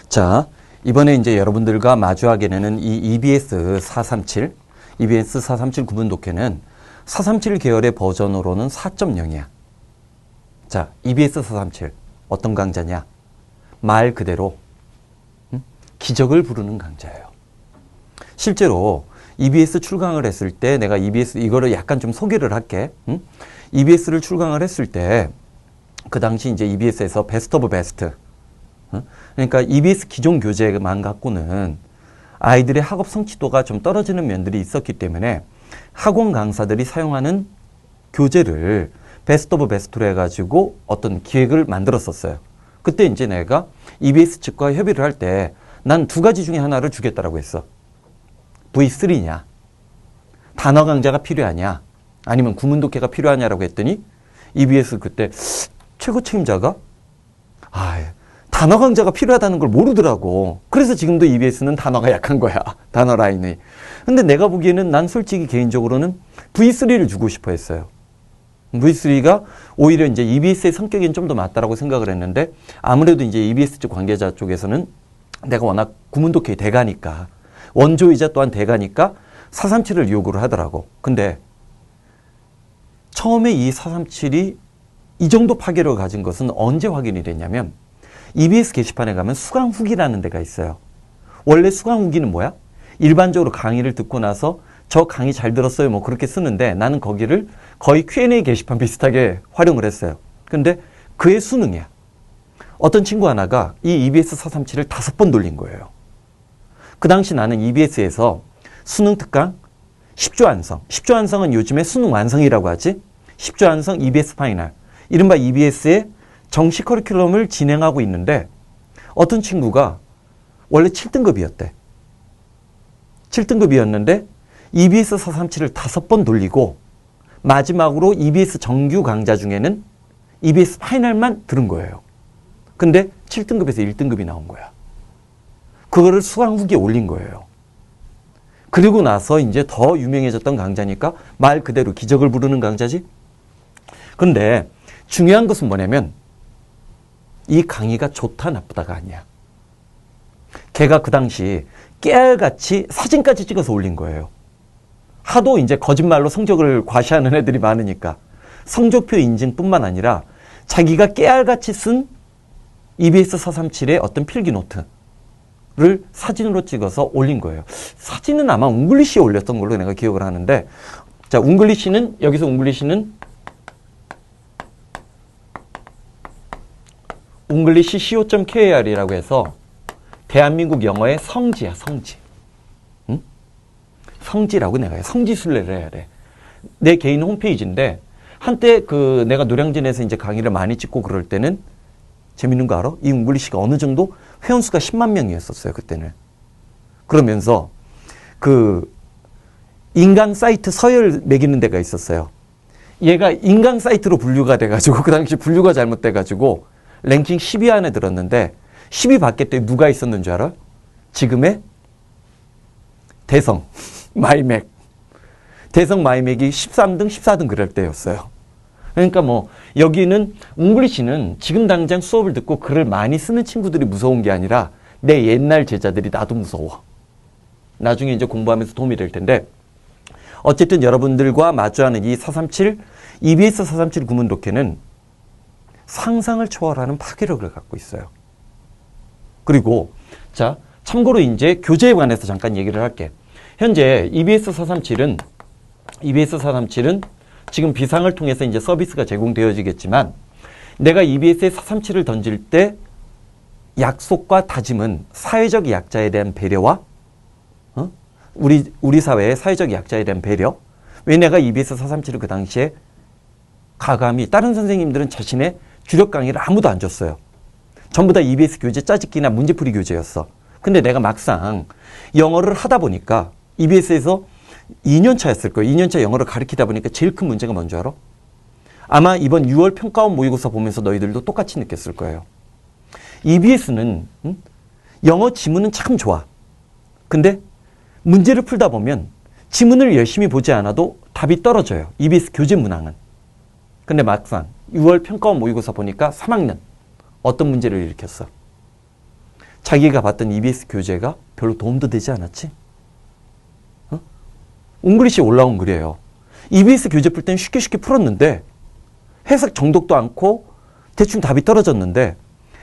자, 이번에 이제 여러분들과 마주하게 되는 이 EBS 437 구분 독해는 437 계열의 버전으로는 4.0이야. 자, EBS 437 어떤 강좌냐? 말 그대로 기적을 부르는 강좌예요. 실제로 EBS 출강을 했을 때 내가 EBS 이거를 약간 좀 소개를 할게. EBS를 출강을 했을 때 그 당시 이제 EBS에서 베스트 오브 베스트. 그러니까 EBS 기존 교재만 갖고는 아이들의 학업 성취도가 좀 떨어지는 면들이 있었기 때문에 학원 강사들이 사용하는 교재를 베스트 오브 베스트로 해가지고 어떤 기획을 만들었었어요. 그때 이제 내가 EBS 측과 협의를 할 때 난 두 가지 중에 하나를 주겠다라고 했어. V3냐? 단어 강좌가 필요하냐? 아니면 구문 독해가 필요하냐라고 했더니 EBS 그때 최고 책임자가 단어 강좌가 필요하다는 걸 모르더라고. 그래서 지금도 EBS는 단어가 약한 거야. 단어 라인이. 근데 내가 보기에는 난 솔직히 개인적으로는 V3를 주고 싶어 했어요. V3가 오히려 이제 EBS의 성격엔 좀 더 맞다라고 생각을 했는데 아무래도 이제 EBS 쪽 관계자 쪽에서는 내가 워낙 구문 독해의 대가니까 원조이자 또한 대가니까 437을 요구를 하더라고. 근데 처음에 이 437이 이 정도 파괴력을 가진 것은 언제 확인이 됐냐면 EBS 게시판에 가면 수강 후기라는 데가 있어요. 원래 수강 후기는 뭐야? 일반적으로 강의를 듣고 나서 저 강의 잘 들었어요 뭐 그렇게 쓰는데 나는 거기를 거의 Q&A 게시판 비슷하게 활용을 했어요. 근데 그의 수능이야. 어떤 친구 하나가 이 EBS 437을 5번 돌린 거예요. 그 당시 나는 EBS에서 수능 특강 10조 완성. 10조 완성은 요즘에 수능 완성이라고 하지. 10조 완성 EBS 파이널. 이른바 EBS의 정식 커리큘럼을 진행하고 있는데 어떤 친구가 원래 7등급이었대. 7등급이었는데 EBS 437을 5번 돌리고 마지막으로 EBS 정규 강좌 중에는 EBS 파이널만 들은 거예요. 근데 7등급에서 1등급이 나온 거야. 그거를 수강 후기에 올린 거예요. 그리고 나서 이제 더 유명해졌던 강좌니까 말 그대로 기적을 부르는 강좌지. 근데 중요한 것은 뭐냐면 이 강의가 좋다 나쁘다가 아니야. 걔가 그 당시 깨알같이 사진까지 찍어서 올린 거예요. 하도 이제 거짓말로 성적을 과시하는 애들이 많으니까 성적표 인증뿐만 아니라 자기가 깨알같이 쓴 EBS 437의 어떤 필기 노트를 사진으로 찍어서 올린 거예요. 사진은 아마 웅글리시에 올렸던 걸로 내가 기억을 하는데 자, 웅글리시는 여기서 웅글리시 co.kr이라고 해서 대한민국 영어의 성지야, 성지. 응? 성지라고 내가 해. 성지순례를 해야 돼. 내 개인 홈페이지인데 한때 그 내가 노량진에서 이제 강의를 많이 찍고 그럴 때는 재밌는 거 알아? 이 웅글리시가 어느 정도 회원수가 10만 명이었었어요, 그때는. 그러면서 그 인간 사이트 서열 매기는 데가 있었어요. 얘가 인간 사이트로 분류가 돼가지고 그 당시 분류가 잘못돼가지고 랭킹 10위 안에 들었는데 10위 밖에 때 누가 있었는 줄 알아? 지금의 대성 마이맥. 대성 마이맥이 13등, 14등 그럴 때였어요. 그러니까 뭐 여기는 웅글리시는 지금 당장 수업을 듣고 글을 많이 쓰는 친구들이 무서운 게 아니라 내 옛날 제자들이 나도 무서워. 나중에 이제 공부하면서 도움이 될 텐데 어쨌든 여러분들과 마주하는 이 437 EBS 437 구문 독해는 상상을 초월하는 파괴력을 갖고 있어요. 그리고 자, 참고로 이제 교재에 관해서 잠깐 얘기를 할게. 현재 EBS 437은 지금 비상을 통해서 이제 서비스가 제공되어지겠지만 내가 EBS에 437을 던질 때 약속과 다짐은 사회적 약자에 대한 배려와 우리 사회의 사회적 약자에 대한 배려. 왜 내가 EBS 437을 그 당시에 가감히 다른 선생님들은 자신의 주력 강의를 아무도 안 줬어요. 전부 다 EBS 교재 짜집기나 문제풀이 교재였어. 근데 내가 막상 영어를 하다 보니까 EBS에서 2년 차였을 거예요. 2년 차 영어를 가르치다 보니까 제일 큰 문제가 뭔지 알아? 아마 이번 6월 평가원 모의고사 보면서 너희들도 똑같이 느꼈을 거예요. EBS는 영어 지문은 참 좋아. 근데 문제를 풀다 보면 지문을 열심히 보지 않아도 답이 떨어져요. EBS 교재 문항은. 근데 막상 6월 평가원 모의고사 보니까 3학년 어떤 문제를 일으켰어? 자기가 봤던 EBS 교재가 별로 도움도 되지 않았지? 웅글리시 올라온 글이에요. EBS 교재 풀 때는 쉽게 풀었는데 해석 정독도 않고 대충 답이 떨어졌는데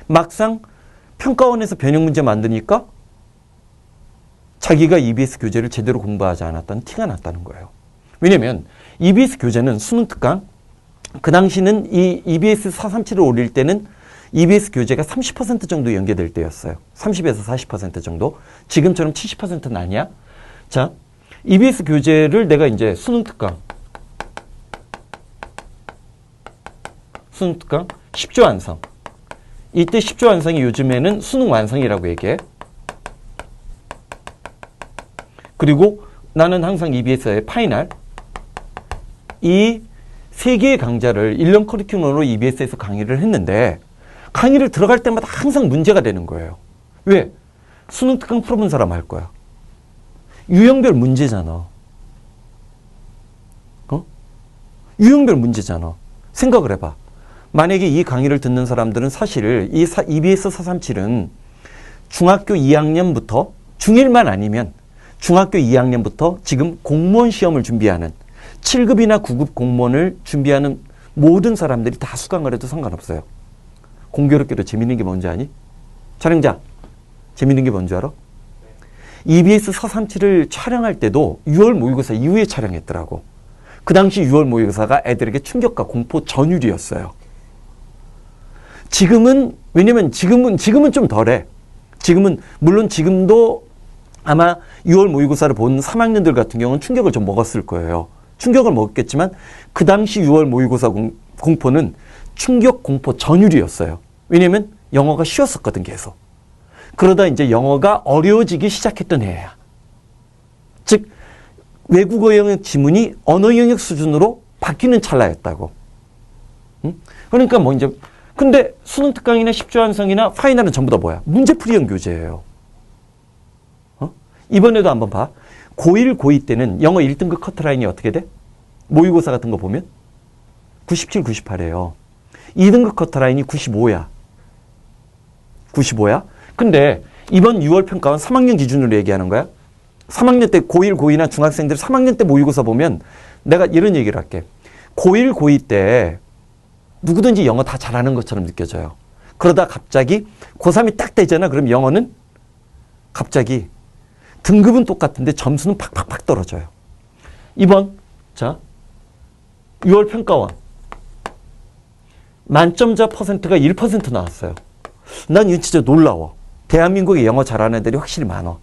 막상 평가원에서 변형 문제 만드니까 자기가 EBS 교재를 제대로 공부하지 않았다는 티가 났다는 거예요. 왜냐면 EBS 교재는 수능 특강, 그 당시는 이 EBS 437을 올릴 때는 EBS 교재가 30% 정도 연계될 때였어요. 30에서 40% 정도. 지금처럼 70%는 아니야. 자, EBS 교재를 내가 이제 수능 특강 10조 완성. 이때 10조 완성이 요즘에는 수능 완성이라고 얘기해. 그리고 나는 항상 EBS의 파이널 이 세 개의 강좌를 1년 커리큘럼으로 EBS에서 강의를 했는데 강의를 들어갈 때마다 항상 문제가 되는 거예요. 왜? 수능 특강 풀어본 사람 알 거야. 유형별 문제잖아. 유형별 문제잖아. 생각을 해봐. 만약에 이 강의를 듣는 사람들은 사실 이 EBS 437은 중학교 2학년부터 중1만 아니면 중학교 2학년부터 지금 공무원 시험을 준비하는 7급이나 9급 공무원을 준비하는 모든 사람들이 다 수강을 해도 상관없어요. 공교롭게도 재밌는 게 뭔지 아니? 촬영자, 재밌는 게 뭔지 알아? EBS 437을 촬영할 때도 6월 모의고사 이후에 촬영했더라고. 그 당시 6월 모의고사가 애들에게 충격과 공포 전율이었어요. 지금은, 왜냐면 지금은 좀 덜해. 지금은, 물론 지금도 아마 6월 모의고사를 본 3학년들 같은 경우는 충격을 좀 먹었을 거예요. 충격을 먹었겠지만 그 당시 6월 모의고사 공포는 충격 공포 전율이었어요. 왜냐면 영어가 쉬웠었거든 계속. 그러다 이제 영어가 어려워지기 시작했던 해야. 즉 외국어 영역 지문이 언어 영역 수준으로 바뀌는 찰나였다고. 그러니까 뭐 이제 근데 수능 특강이나 10조 완성이나 파이널은 전부 다 뭐야? 문제풀이형 교재예요. 이번에도 한번 봐. 고1, 고2 때는 영어 1등급 커트라인이 어떻게 돼? 모의고사 같은 거 보면 97, 98이에요. 2등급 커트라인이 95야. 95야? 근데 이번 6월 평가원 3학년 기준으로 얘기하는 거야. 3학년 때 고1, 고2나 중학생들 3학년 때 모의고사 보면 내가 이런 얘기를 할게. 고1, 고2 때 누구든지 영어 다 잘하는 것처럼 느껴져요. 그러다 갑자기 고3이 딱 되잖아. 그럼 영어는 갑자기 등급은 똑같은데 점수는 팍팍팍 떨어져요. 이번 자 6월 평가원 만점자 퍼센트가 1% 나왔어요. 난 이거 진짜 놀라워. 대한민국에 영어 잘하는 애들이 확실히 많아.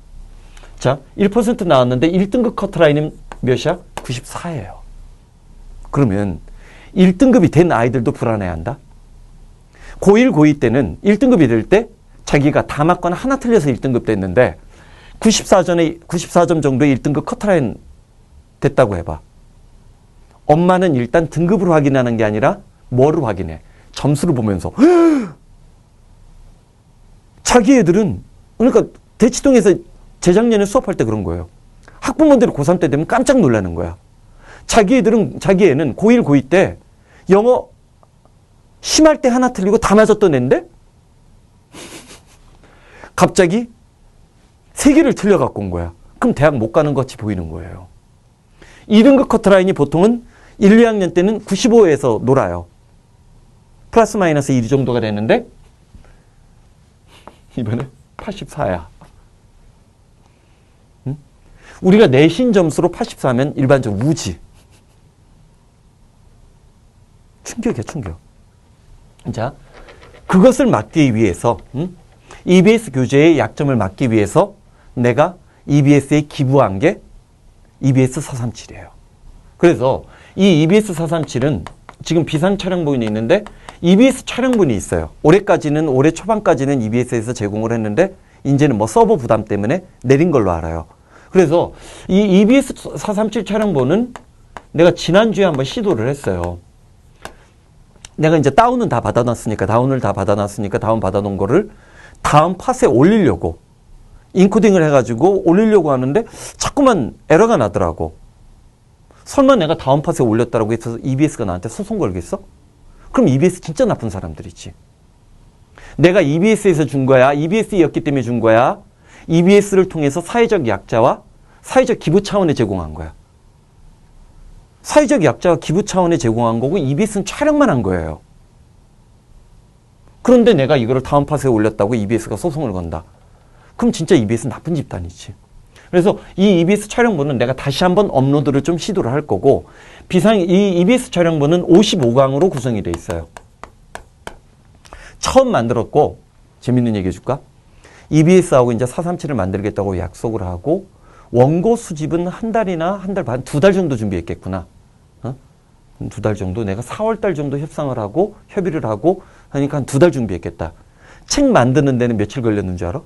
자 1% 나왔는데 1등급 커트라인은 몇이야? 94예요. 그러면 1등급이 된 아이들도 불안해한다. 고1, 고2 때는 1등급이 될 때 자기가 다 맞거나 하나 틀려서 1등급 됐는데 94점 정도의 1등급 커트라인 됐다고 해봐. 엄마는 일단 등급으로 확인하는 게 아니라 뭐를 확인해? 점수를 보면서 자기 애들은 그러니까 대치동에서 재작년에 수업할 때 그런 거예요. 학부모들이 고3 때 되면 깜짝 놀라는 거야. 자기 애는 고1, 고2 때 영어 심할 때 하나 틀리고 다 맞았던 애인데 갑자기 3개를 틀려갖고 온 거야. 그럼 대학 못 가는 것 같이 보이는 거예요. 2등급 커트라인이 보통은 1, 2학년 때는 95에서 놀아요. 플러스 마이너스 1 정도가 되는데 이번에 84야. 응? 우리가 내신 점수로 84면 일반적으로 우지. 충격이야, 충격. 자, 그것을 막기 위해서 EBS 교재의 약점을 막기 위해서 내가 EBS에 기부한 게 EBS 437이에요. 그래서 이 EBS 437은 지금 비상 촬영본이 있는데 EBS 촬영본이 있어요. 올해 초반까지는 EBS에서 제공을 했는데 이제는 뭐 서버 부담 때문에 내린 걸로 알아요. 그래서 이 EBS 437 촬영본은 내가 지난주에 한번 시도를 했어요. 내가 이제 다운을 다 받아놨으니까 다운 받아놓은 거를 다음 팟에 올리려고 인코딩을 해가지고 올리려고 하는데 자꾸만 에러가 나더라고. 설마 내가 다음 팟에 올렸다라고 해서 EBS가 나한테 소송 걸겠어? 그럼 EBS 진짜 나쁜 사람들이지. 내가 EBS에서 준 거야. EBS였기 때문에 준 거야. EBS를 통해서 사회적 약자와 사회적 기부 차원에 제공한 거야. 사회적 약자와 기부 차원에 제공한 거고 EBS는 촬영만 한 거예요. 그런데 내가 이거를 다음 파스에 올렸다고 EBS가 소송을 건다. 그럼 진짜 EBS는 나쁜 집단이지. 그래서 이 EBS 촬영본은 내가 다시 한번 업로드를 좀 시도를 할 거고 이 EBS 촬영본은 55강으로 구성이 돼 있어요. 처음 만들었고 재밌는 얘기 해줄까? EBS하고 이제 437을 만들겠다고 약속을 하고 원고 수집은 한 달이나 한 달 반, 2달 정도 준비했겠구나. 2달 정도 내가 4월 달 정도 협상을 하고 협의를 하고 하니까 한 2달 준비했겠다. 책 만드는 데는 며칠 걸렸는 줄 알아?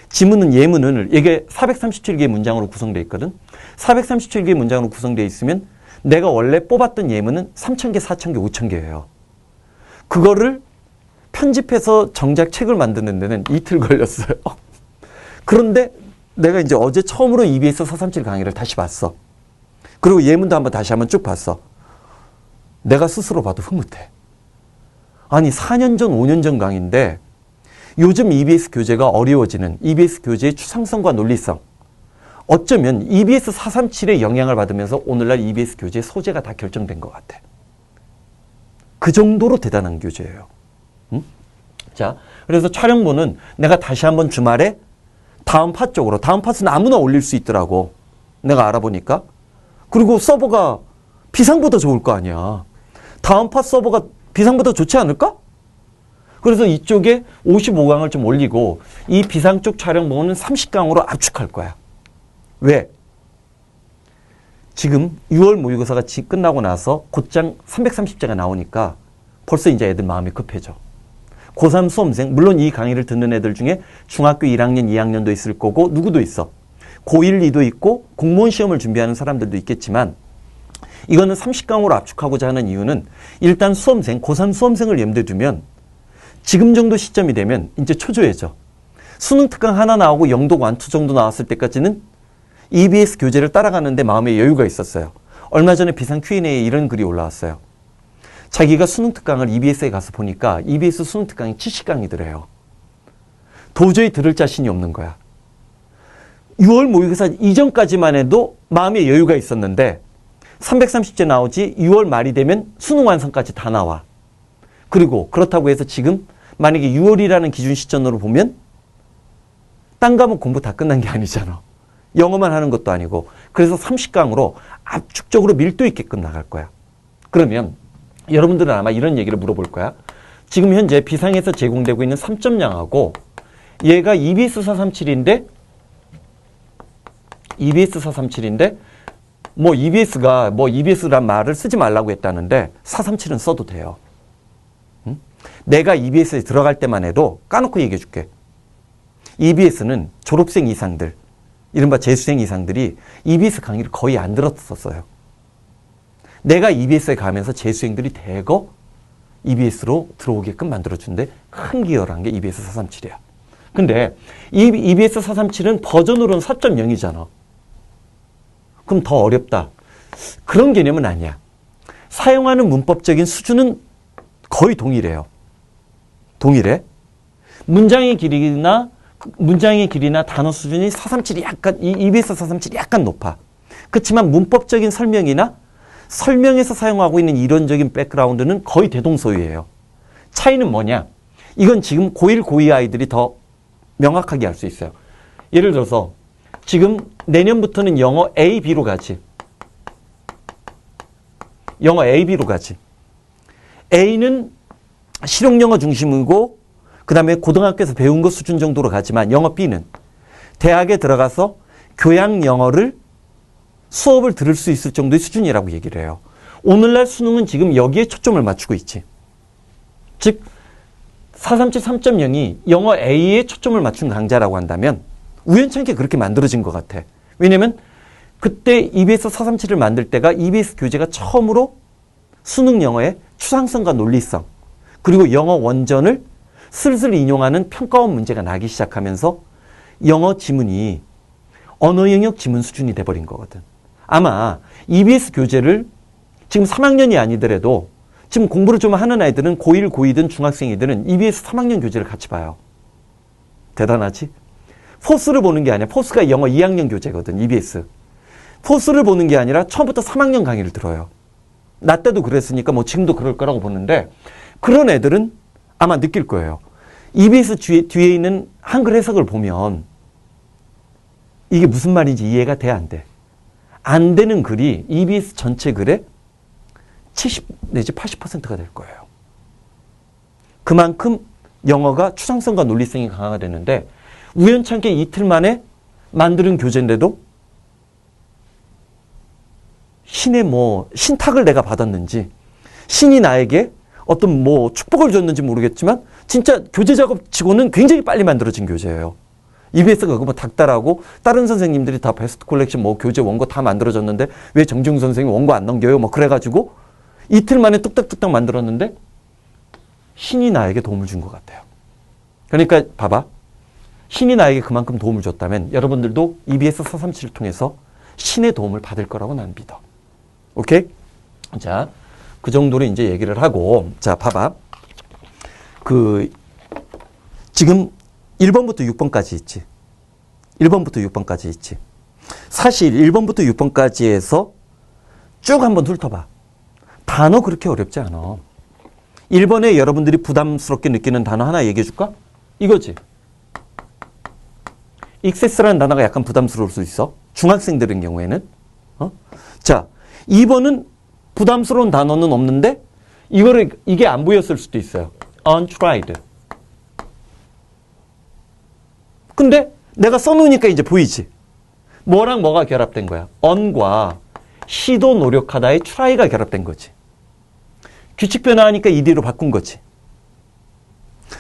지문은 예문을 이게 437개의 문장으로 구성되어 있거든. 437개의 문장으로 구성되어 있으면 내가 원래 뽑았던 예문은 3,000개, 4,000개, 5,000개예요. 그거를 편집해서 정작 책을 만드는 데는 이틀 걸렸어요. 그런데 내가 이제 어제 처음으로 EBS 437 강의를 다시 봤어. 그리고 예문도 다시 한번 쭉 봤어. 내가 스스로 봐도 흐뭇해. 아니 4년 전, 5년 전 강의인데 요즘 EBS 교재가 어려워지는 EBS 교재의 추상성과 논리성. 어쩌면 EBS 437의 영향을 받으면서 오늘날 EBS 교재의 소재가 다 결정된 것 같아. 그 정도로 대단한 교재예요. 응? 자, 그래서 촬영본은 내가 다시 한번 주말에 다음 파 쪽으로, 다음 파스는 아무나 올릴 수 있더라고. 내가 알아보니까. 그리고 서버가 비상보다 좋을 거 아니야. 다음 파 서버가 비상보다 좋지 않을까? 그래서 이쪽에 55강을 좀 올리고 이 비상 쪽 촬영본은 30강으로 압축할 거야. 왜? 지금 6월 모의고사가 끝나고 나서 곧장 330자가 나오니까 벌써 이제 애들 마음이 급해져. 고3 수험생, 물론 이 강의를 듣는 애들 중에 중학교 1학년, 2학년도 있을 거고 누구도 있어. 고1, 2도 있고 공무원 시험을 준비하는 사람들도 있겠지만 이거는 30강으로 압축하고자 하는 이유는 일단 수험생, 고3 수험생을 염두에 두면 지금 정도 시점이 되면 이제 초조해져. 수능 특강 하나 나오고 영독 1, 2 정도 나왔을 때까지는 EBS 교재를 따라가는데 마음의 여유가 있었어요. 얼마 전에 비상 Q&A에 이런 글이 올라왔어요. 자기가 수능 특강을 EBS에 가서 보니까 EBS 수능 특강이 70강이더래요. 도저히 들을 자신이 없는 거야. 6월 모의고사 이전까지만 해도 마음의 여유가 있었는데 330제 나오지 6월 말이 되면 수능 완성까지 다 나와. 그리고 그렇다고 해서 지금 만약에 6월이라는 기준 시점으로 보면 딴 과목 공부 다 끝난 게 아니잖아. 영어만 하는 것도 아니고. 그래서 30강으로 압축적으로 밀도 있게끔 나갈 거야. 그러면 여러분들은 아마 이런 얘기를 물어볼 거야. 지금 현재 비상에서 제공되고 있는 3.0하고 얘가 EBS 437인데 뭐 EBS란 말을 쓰지 말라고 했다는데 437은 써도 돼요. 응? 내가 EBS에 들어갈 때만 해도 까놓고 얘기해 줄게. EBS는 졸업생 이상들, 이른바 재수생 이상들이 EBS 강의를 거의 안 들었었어요. 내가 EBS에 가면서 재수생들이 대거 EBS로 들어오게끔 만들어준데 큰 기여를 한 게 EBS 437이야. 근데 이 EBS 437은 버전으로는 4.0이잖아. 그럼 더 어렵다. 그런 개념은 아니야. 사용하는 문법적인 수준은 거의 동일해요. 동일해. 문장의 길이나 단어 수준이 437이 약간, EBS 437이 약간 높아. 그렇지만 문법적인 설명이나 설명에서 사용하고 있는 이론적인 백그라운드는 거의 대동소이해요. 차이는 뭐냐? 이건 지금 고1, 고2 아이들이 더 명확하게 알 수 있어요. 예를 들어서 지금 내년부터는 영어 A, B로 가지. 영어 A, B로 가지. A는 실용영어 중심이고 그 다음에 고등학교에서 배운 것 수준 정도로 가지만 영어 B는 대학에 들어가서 교양 영어를 수업을 들을 수 있을 정도의 수준이라고 얘기를 해요. 오늘날 수능은 지금 여기에 초점을 맞추고 있지. 즉 437 3.0이 영어 A에 초점을 맞춘 강좌라고 한다면 우연찮게 그렇게 만들어진 것 같아. 왜냐면 그때 EBS 437을 만들 때가 EBS 교재가 처음으로 수능 영어의 추상성과 논리성 그리고 영어 원전을 슬슬 인용하는 평가원 문제가 나기 시작하면서 영어 지문이 언어 영역 지문 수준이 돼버린 거거든. 아마 EBS 교재를 지금 3학년이 아니더라도 지금 공부를 좀 하는 아이들은 고1, 고2든 중학생이들은 EBS 3학년 교재를 같이 봐요. 대단하지? 포스를 보는 게 아니야. 포스가 영어 2학년 교재거든, EBS. 포스를 보는 게 아니라 처음부터 3학년 강의를 들어요. 나 때도 그랬으니까 뭐 지금도 그럴 거라고 보는데 그런 애들은 아마 느낄 거예요. EBS 뒤에 있는 한글 해석을 보면 이게 무슨 말인지 이해가 돼, 안 돼? 안 되는 글이 EBS 전체 글의 70 내지 80%가 될 거예요. 그만큼 영어가 추상성과 논리성이 강화가 되는데 우연찮게 이틀 만에 만드는 교재인데도 신의 신탁을 내가 받았는지 신이 나에게 어떤 축복을 줬는지 모르겠지만 진짜 교재 작업치고는 굉장히 빨리 만들어진 교재예요. EBS가 그거 닥달하고 다른 선생님들이 다 베스트 콜렉션 교재 원고 다 만들어졌는데 왜 정중 선생님 원고 안 넘겨요? 그래가지고 이틀 만에 뚝딱뚝딱 만들었는데 신이 나에게 도움을 준 것 같아요. 그러니까 봐봐. 신이 나에게 그만큼 도움을 줬다면 여러분들도 EBS 437을 통해서 신의 도움을 받을 거라고 난 믿어. 오케이? 자, 그 정도로 이제 얘기를 하고, 자, 봐봐. 지금 1번부터 6번까지 있지. 1번부터 6번까지 있지. 사실 1번부터 6번까지에서 쭉 한번 훑어봐. 단어 그렇게 어렵지 않아. 1번에 여러분들이 부담스럽게 느끼는 단어 하나 얘기해 줄까? 이거지. 액세스라는 단어가 약간 부담스러울 수 있어. 중학생들인 경우에는. 자, 2번은 부담스러운 단어는 없는데 이게 안 보였을 수도 있어요. untried. 근데 내가 써놓으니까 이제 보이지. 뭐랑 뭐가 결합된 거야? on과 시도 노력하다의 try가 결합된 거지. 규칙 변화하니까 ed로 바꾼 거지.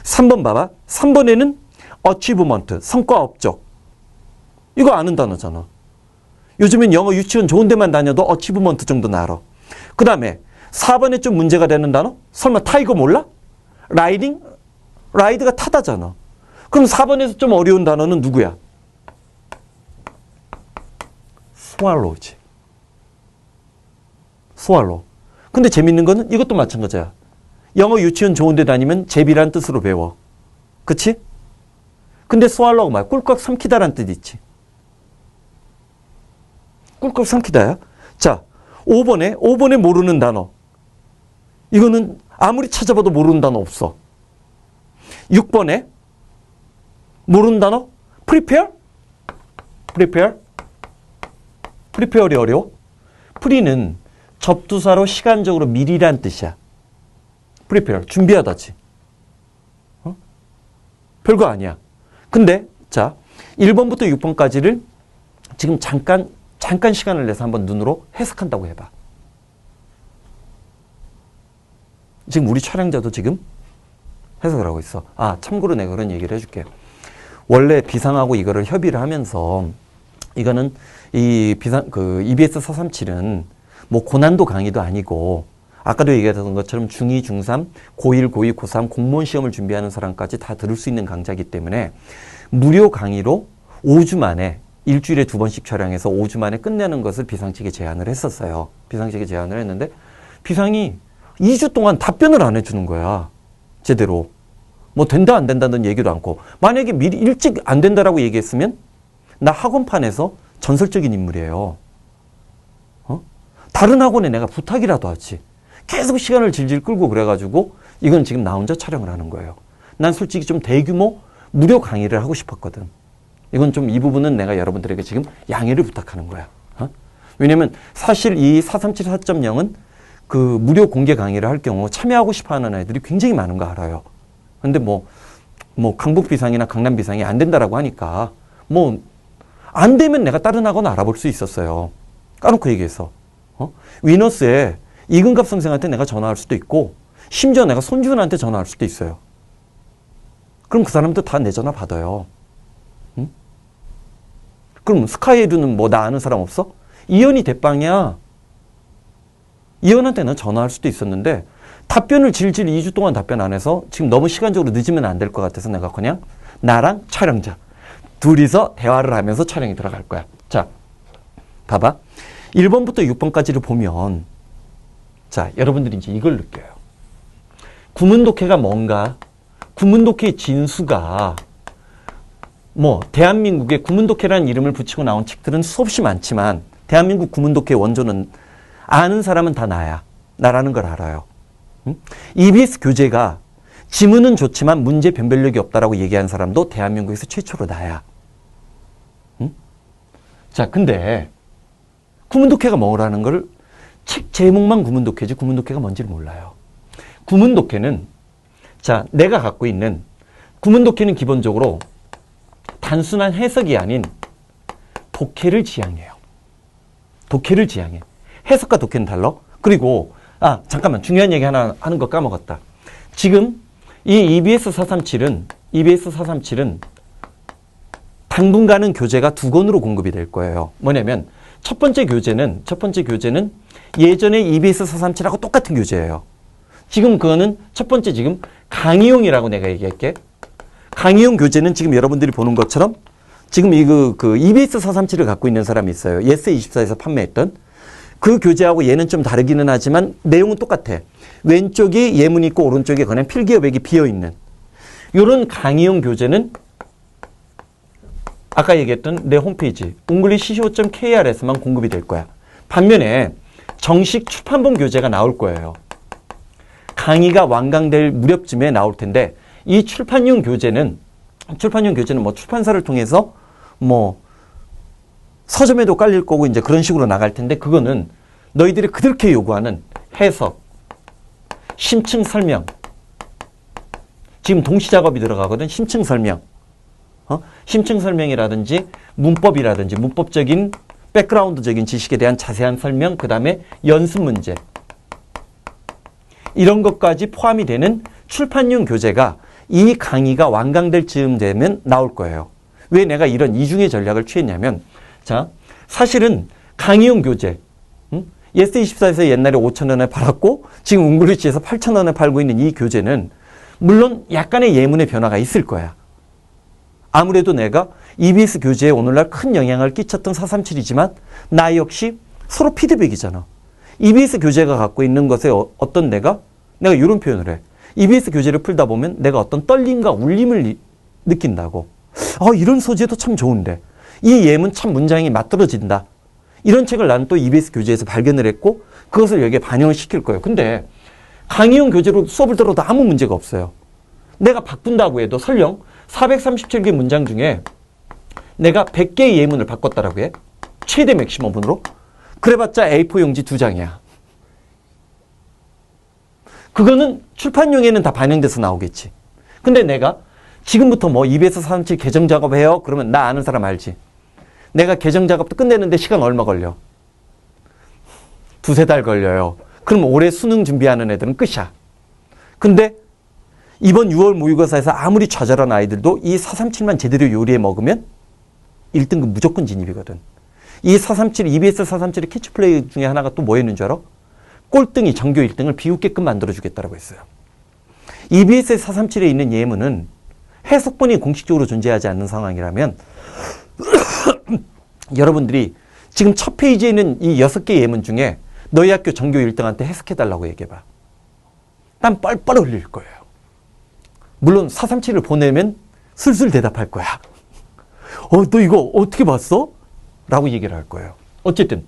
3번 봐봐. 3번에는 achievement, 성과 업적. 이거 아는 단어잖아. 요즘엔 영어 유치원 좋은 데만 다녀도 achievement 정도는 알아. 그 다음에 4번에 좀 문제가 되는 단어? 설마 타이거 몰라? 라이딩? 라이드가 타다잖아. 그럼 4번에서 좀 어려운 단어는 누구야? swallow지. swallow. 근데 재밌는 거는 이것도 마찬가지야. 영어 유치원 좋은 데 다니면 제비란 뜻으로 배워. 그치? 근데 swallow가 뭐야? 꿀꺽 삼키다란 뜻이 있지. 꿀꺽 삼키다야. 자, 5번에 모르는 단어. 이거는 아무리 찾아봐도 모르는 단어 없어. 6번에 모르는 단어? prepare? prepare이 어려워? pre는 접두사로 시간적으로 미리란 뜻이야. prepare, 준비하다지. 별거 아니야. 근데 자, 1번부터 6번까지를 지금 잠깐 시간을 내서 한번 눈으로 해석한다고 해봐. 지금 우리 촬영자도 지금 해석을 하고 있어. 아, 참고로 내가 그런 얘기를 해줄게. 원래 비상하고 이거를 협의를 하면서 이거는 EBS 437은 고난도 강의도 아니고 아까도 얘기했던 것처럼 중2, 중3, 고1, 고2, 고3 공무원 시험을 준비하는 사람까지 다 들을 수 있는 강좌이기 때문에 무료 강의로 5주 만에 일주일에 2번씩 촬영해서 5주 만에 끝내는 것을 비상 측에 제안을 했었어요. 비상 측에 제안을 했는데 비상이 2주 동안 답변을 안 해주는 거야. 제대로. 된다 안 된다는 얘기도 않고 만약에 미리 일찍 안 된다라고 얘기했으면 나 학원판에서 전설적인 인물이에요. 다른 학원에 내가 부탁이라도 하지. 계속 시간을 질질 끌고 그래가지고 이건 지금 나 혼자 촬영을 하는 거예요. 난 솔직히 좀 대규모 무료 강의를 하고 싶었거든. 이건 좀 이 부분은 내가 여러분들에게 지금 양해를 부탁하는 거야. 왜냐면 사실 이 437 4.0은 그 무료 공개 강의를 할 경우 참여하고 싶어 하는 아이들이 굉장히 많은 거 알아요. 근데 강북 비상이나 강남 비상이 안 된다라고 하니까 안 되면 내가 다른 학원 알아볼 수 있었어요. 까놓고 얘기해서. 위너스에 이근갑 선생한테 내가 전화할 수도 있고 심지어 내가 손주은한테 전화할 수도 있어요. 그럼 그 사람도 다 내 전화 받아요. 응? 그럼 스카이에두는 나 아는 사람 없어? 이현이 대빵이야. 이현한테는 전화할 수도 있었는데 답변을 질질 2주 동안 답변 안 해서 지금 너무 시간적으로 늦으면 안 될 것 같아서 내가 그냥 나랑 촬영자 둘이서 대화를 하면서 촬영이 들어갈 거야. 자, 봐봐. 1번부터 6번까지를 보면 자, 여러분들이 이제 이걸 느껴요. 구문독해가 뭔가? 구문독해의 진수가 뭐 대한민국에 구문독해라는 이름을 붙이고 나온 책들은 수없이 많지만 대한민국 구문독해의 원조는 아는 사람은 다 나야. 나라는 걸 알아요. EBS 교재가 지문은 좋지만 문제 변별력이 없다라고 얘기한 사람도 대한민국에서 최초로 나야. 자, 근데 구문독해가 뭐라는 걸 책 제목만 구문독해지 구문독해가 뭔지를 몰라요. 구문독해는 자, 내가 갖고 있는 구문독해는 기본적으로 단순한 해석이 아닌 독해를 지향해요. 독해를 지향해. 해석과 독해는 달라. 그리고 잠깐만 중요한 얘기 하나 하는 거 까먹었다. 지금 이 EBS 437은 당분간은 교재가 2권으로 공급이 될 거예요. 뭐냐면 첫 번째 교재는 예전에 EBS 437하고 똑같은 교재예요. 지금 그거는 첫 번째 지금 강의용이라고 내가 얘기할게. 강의용 교재는 지금 여러분들이 보는 것처럼 지금 EBS 437을 갖고 있는 사람이 있어요. 예스24에서 판매했던 그 교재하고 얘는 좀 다르기는 하지만 내용은 똑같아. 왼쪽이 예문 있고 오른쪽에 그냥 필기여백이 비어있는 이런 강의용 교재는 아까 얘기했던 내 홈페이지 englishco.kr에서만 공급이 될 거야. 반면에 정식 출판본 교재가 나올 거예요. 강의가 완강될 무렵쯤에 나올 텐데 이 출판용 교재는 뭐 출판사를 통해서 뭐 서점에도 깔릴 거고 이제 그런 식으로 나갈 텐데 그거는 너희들이 그렇게 요구하는 해석, 심층 설명, 지금 동시 작업이 들어가거든. 심층 설명, 심층 설명이라든지 문법이라든지 문법적인 백그라운드적인 지식에 대한 자세한 설명, 그 다음에 연습 문제 이런 것까지 포함이 되는 출판용 교재가 이 강의가 완강될 즈음 되면 나올 거예요. 왜 내가 이런 이중의 전략을 취했냐면 자, 사실은 강의용 교재 예스24에서 옛날에 5,000원에 팔았고 지금 웅글리시에서 8,000원에 팔고 있는 이 교재는 물론 약간의 예문의 변화가 있을 거야. 아무래도 내가 EBS 교재에 오늘날 큰 영향을 끼쳤던 437이지만 나 역시 서로 피드백이잖아. EBS 교재가 갖고 있는 것에 어떤 내가 이런 표현을 해. EBS 교재를 풀다 보면 내가 어떤 떨림과 울림을 느낀다고. 이런 소재도 참 좋은데 이 예문 참 문장이 맞들어진다. 이런 책을 나는 또 EBS 교재에서 발견을 했고 그것을 여기에 반영을 시킬 거예요. 근데 강의용 교재로 수업을 들어도 아무 문제가 없어요. 내가 바꾼다고 해도 설령 437개 문장 중에 내가 100개의 예문을 바꿨다라고 해. 최대 맥시멈으로. 그래봤자 A4 용지 2장이야. 그거는 출판용에는 다 반영돼서 나오겠지. 근데 내가 지금부터 뭐 EBS 437 개정 작업해요? 그러면 나 아는 사람 알지. 내가 개정 작업도 끝내는데 시간 얼마 걸려? 2-3달 걸려요. 그럼 올해 수능 준비하는 애들은 끝이야. 근데 이번 6월 모의고사에서 아무리 좌절한 아이들도 이 437만 제대로 요리해 먹으면 1등급 무조건 진입이거든. 이 437, EBS 437의 캐치플레이 중에 하나가 또 뭐였는 줄 알아? 꼴등이 전교 1등을 비웃게끔 만들어주겠다라고 했어요. EBS 437에 있는 예문은 해석본이 공식적으로 존재하지 않는 상황이라면 여러분들이 지금 첫 페이지에 있는 이 6개 예문 중에 너희 학교 전교 1등한테 해석해달라고 얘기해봐. 땀 뻘뻘 흘릴 거예요. 물론 437을 보내면 슬슬 대답할 거야. 너 이거 어떻게 봤어? 라고 얘기를 할 거예요. 어쨌든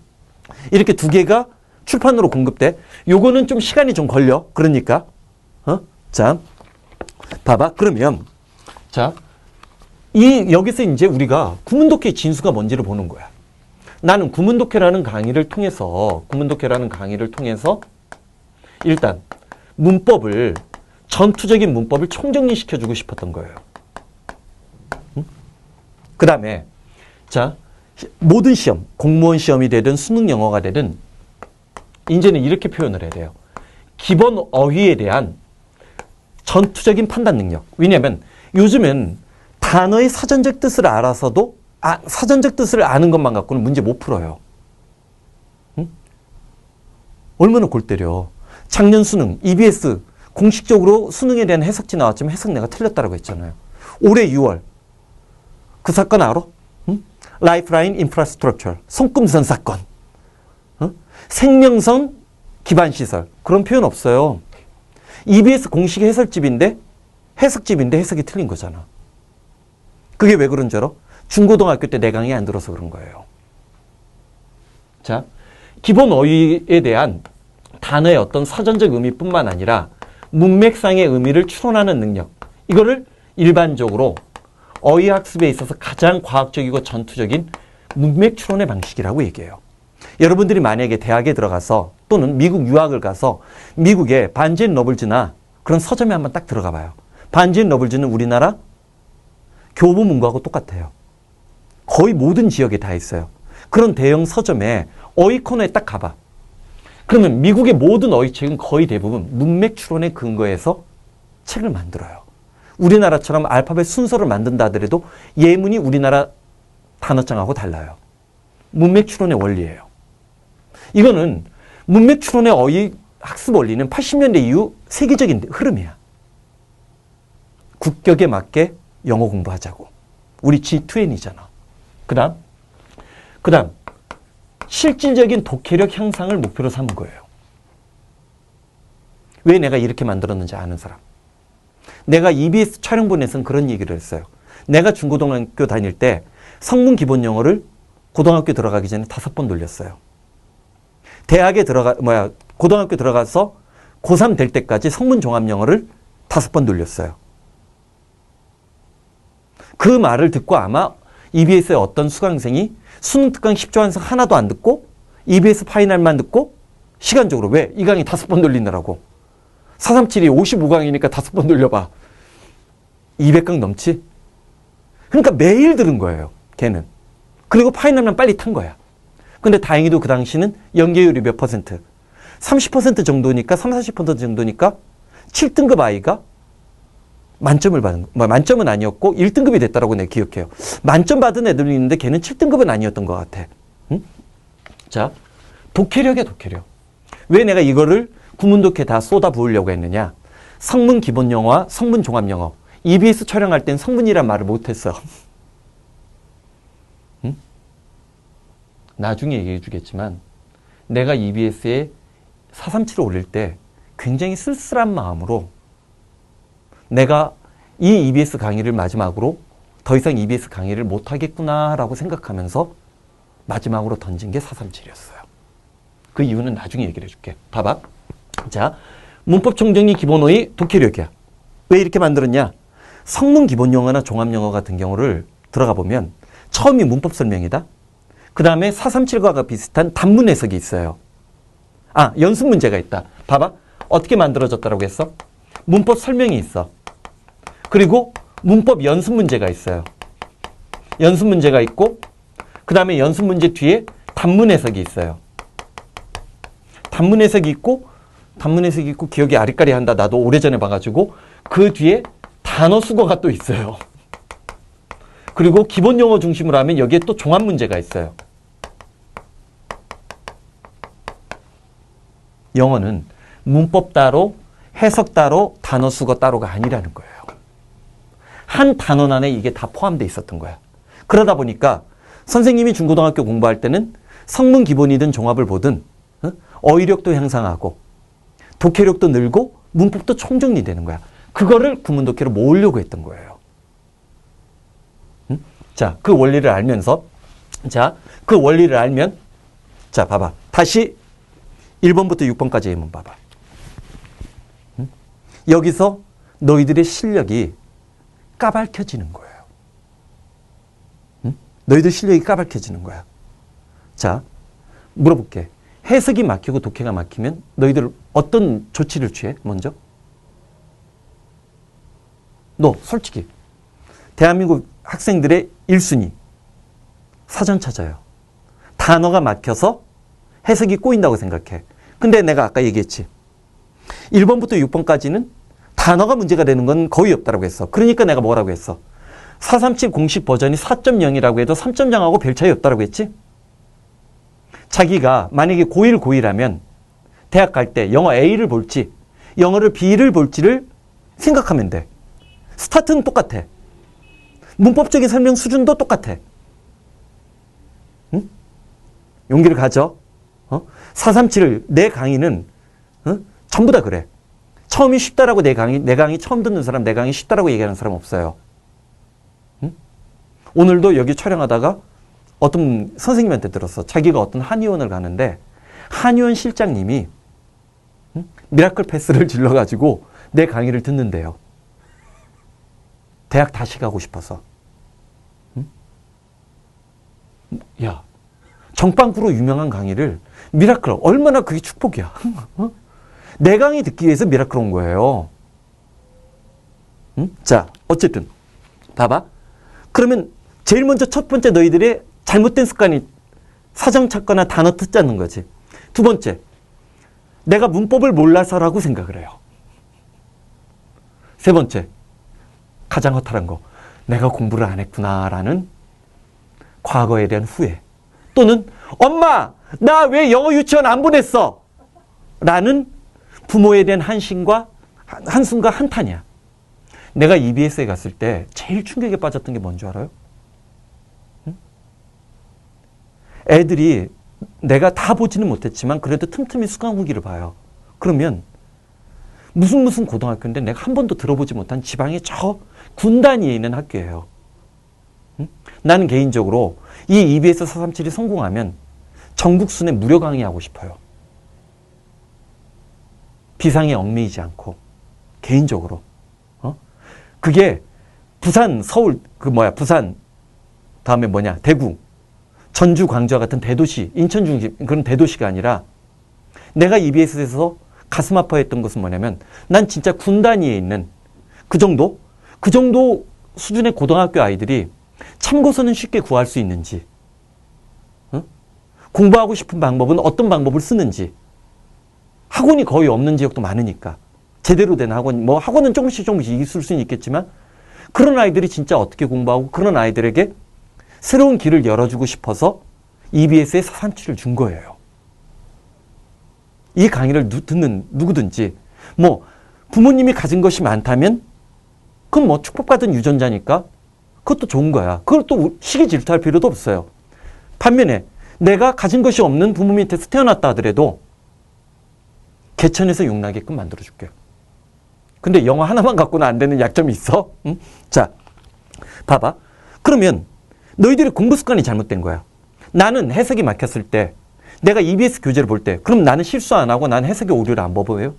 이렇게 2개가 출판으로 공급돼. 요거는 좀 시간이 좀 걸려. 그러니까 자, 봐봐. 그러면 자, 여기서 이제 우리가 구문독해의 진수가 뭔지를 보는 거야. 나는 구문독해라는 강의를 통해서 일단 전투적인 문법을 총정리시켜주고 싶었던 거예요. 그 다음에 자, 모든 시험, 공무원 시험이 되든 수능 영어가 되든 이제는 이렇게 표현을 해야 돼요. 기본 어휘에 대한 전투적인 판단 능력. 왜냐하면 요즘은 단어의 사전적 뜻을 알아서도 사전적 뜻을 아는 것만 갖고는 문제 못 풀어요. 응? 얼마나 골 때려. 작년 수능 EBS 공식적으로 수능에 대한 해석지 나왔지만 해석 내가 틀렸다라고 했잖아요. 올해 6월 그 사건 알아? 응? 라이프라인 인프라스트럭처 손금선 사건. 생명선 기반시설. 그런 표현 없어요. EBS 공식 해석집인데 해석이 틀린 거잖아. 그게 왜 그런 줄 알아? 중고등학교 때 내 강의 안 들어서 그런 거예요. 자, 기본 어휘에 대한 단어의 어떤 사전적 의미뿐만 아니라 문맥상의 의미를 추론하는 능력. 이거를 일반적으로 어휘학습에 있어서 가장 과학적이고 전투적인 문맥 추론의 방식이라고 얘기해요. 여러분들이 만약에 대학에 들어가서 또는 미국 유학을 가서 미국의 반지 앤 러블즈나 그런 서점에 한번 딱 들어가 봐요. 반지 앤 러블즈는 우리나라 교보문고하고 똑같아요. 거의 모든 지역에 다 있어요. 그런 대형 서점에 어휘 코너에 딱 가봐. 그러면 미국의 모든 어휘책은 거의 대부분 문맥 추론에 근거해서 책을 만들어요. 우리나라처럼 알파벳 순서를 만든다 하더라도 예문이 우리나라 단어장하고 달라요. 문맥 추론의 원리예요. 이거는 문맥 추론의 어휘 학습 원리는 80년대 이후 세계적인 흐름이야. 국격에 맞게 영어 공부하자고. 우리 G20이잖아. 그 다음 실질적인 독해력 향상을 목표로 삼은 거예요. 왜 내가 이렇게 만들었는지 아는 사람. 내가 EBS 촬영본에서는 그런 얘기를 했어요. 내가 중고등학교 다닐 때 성문 기본 영어를 고등학교 들어가기 전에 5번 돌렸어요. 고등학교 들어가서 고3 될 때까지 성문 종합 영어를 5번 돌렸어요. 그 말을 듣고 아마 EBS의 어떤 수강생이 수능 특강 10조 완성 하나도 안 듣고 EBS 파이널만 듣고 시간적으로 왜? 이 강의 5번 돌리느라고. 437이 55강이니까 5번 돌려봐. 200강 넘지? 그러니까 매일 들은 거예요. 걔는. 그리고 파이널만 빨리 탄 거야. 근데 다행히도 그 당시는 연계율이 몇 퍼센트? 30% 정도니까 30-40% 정도니까 7등급 아이가 만점을 받은, 만점은 아니었고 1등급이 됐다라고 내가 기억해요. 만점 받은 애들이 있는데 걔는 7등급은 아니었던 것 같아. 응? 자, 독해력이야, 독해력. 왜 내가 이거를 구문독해 다 쏟아 부으려고 했느냐? 성문 기본 영어와 성문 종합 영어. EBS 촬영할 땐 성문이란 말을 못했어. 응? 나중에 얘기해 주겠지만 내가 EBS에 437을 올릴 때 굉장히 쓸쓸한 마음으로 내가 이 EBS 강의를 마지막으로 더 이상 EBS 강의를 못하겠구나라고 생각하면서 마지막으로 던진 게 437이었어요. 그 이유는 나중에 얘기를 해줄게. 봐봐. 자, 문법 총정리 기본어의 독해력이야. 왜 이렇게 만들었냐? 성문 기본 영어나 종합 영어 같은 경우를 들어가 보면 처음이 문법 설명이다. 그 다음에 437과 비슷한 단문 해석이 있어요. 아, 연습 문제가 있다. 봐봐. 어떻게 만들어졌다고 했어? 문법 설명이 있어. 그리고 문법 연습 문제가 있어요. 연습 문제가 있고 그 다음에 연습 문제 뒤에 단문 해석이 있어요. 단문 해석이 있고 기억이 아리까리한다. 나도 오래전에 봐가지고 그 뒤에 단어 수거가 또 있어요. 그리고 기본 영어 중심으로 하면 여기에 또 종합 문제가 있어요. 영어는 문법 따로 해석 따로 단어 수거 따로가 아니라는 거예요. 한 단원 안에 이게 다 포함되어 있었던 거야. 그러다 보니까 선생님이 중고등학교 공부할 때는 성문 기본이든 종합을 보든 어휘력도 향상하고 독해력도 늘고 문법도 총정리되는 거야. 그거를 구문독해로 모으려고 했던 거예요. 자, 그 원리를 알면서 그 원리를 알면 자, 봐봐. 다시 1번부터 6번까지 예문 봐봐. 여기서 너희들의 실력이 까발켜지는 거예요. 너희들 실력이 까발켜지는 거야. 자, 물어볼게. 해석이 막히고 독해가 막히면 너희들 어떤 조치를 취해? 먼저? 너 솔직히 대한민국 학생들의 1순위 사전 찾아요. 단어가 막혀서 해석이 꼬인다고 생각해. 근데 내가 아까 얘기했지. 1번부터 6번까지는 단어가 문제가 되는 건 거의 없다고 했어. 그러니까 내가 뭐라고 했어? 437 공식 버전이 4.0이라고 해도 3.0하고 별 차이 없다고 했지? 자기가 만약에 고1, 고2라면 대학 갈 때 영어 A를 볼지 영어를 B를 볼지를 생각하면 돼. 스타트는 똑같아. 문법적인 설명 수준도 똑같아. 응? 용기를 가져. 437을 내 강의는 전부 다 그래. 처음이 쉽다라고 내 강의 처음 듣는 사람, 내 강의 쉽다라고 얘기하는 사람 없어요. 응? 오늘도 여기 촬영하다가 어떤 선생님한테 들었어. 자기가 어떤 한의원을 가는데 한의원 실장님이 미라클 패스를 질러가지고 내 강의를 듣는데요. 대학 다시 가고 싶어서. 응? 야, 정빵구로 유명한 강의를 미라클, 얼마나 그게 축복이야. 어? 내 강의 듣기 위해서 미라클 온 거예요. 응? 자, 어쨌든 봐봐. 그러면 제일 먼저 첫 번째 너희들의 잘못된 습관이 사정 찾거나 단어 듣자는 거지. 두 번째, 내가 문법을 몰라서라고 생각을 해요. 세 번째, 가장 허탈한 거, 내가 공부를 안 했구나라는 과거에 대한 후회. 또는 엄마, 나 왜 영어 유치원 안 보냈어? 라는 부모에 대한 한심과 한숨과 한탄이야. 내가 EBS에 갔을 때 제일 충격에 빠졌던 게 뭔지 알아요? 응? 애들이 내가 다 보지는 못했지만 그래도 틈틈이 수강 후기를 봐요. 그러면 무슨 고등학교인데 내가 한 번도 들어보지 못한 지방의 저 군단위에 있는 학교예요. 응? 나는 개인적으로 이 EBS 437이 성공하면 전국 순회 무료 강의하고 싶어요. 비상에 얽매이지 않고 개인적으로. 그게 부산, 서울, 부산 다음에 대구, 전주, 광주와 같은 대도시, 인천 중심 그런 대도시가 아니라 내가 EBS에서 가슴 아파했던 것은 뭐냐면 난 진짜 군 단위에 있는 그 정도 수준의 고등학교 아이들이 참고서는 쉽게 구할 수 있는지, 공부하고 싶은 방법은 어떤 방법을 쓰는지, 학원이 거의 없는 지역도 많으니까 제대로 된 학원, 학원은 조금씩 있을 수는 있겠지만 그런 아이들이 진짜 어떻게 공부하고 그런 아이들에게 새로운 길을 열어주고 싶어서 EBS에 437을 준 거예요. 이 강의를 듣는 누구든지 부모님이 가진 것이 많다면 그건 축복받은 유전자니까 그것도 좋은 거야. 그걸 또 시기 질투할 필요도 없어요. 반면에 내가 가진 것이 없는 부모 밑에서 태어났다 하더라도 개천에서 용나게끔 만들어줄게요. 근데 영어 하나만 갖고는 안 되는 약점이 있어. 응? 자, 봐봐. 그러면 너희들의 공부 습관이 잘못된 거야. 나는 해석이 막혔을 때 내가 EBS 교재를 볼 때 그럼 나는 실수 안 하고 나는 해석의 오류를 안 보여요?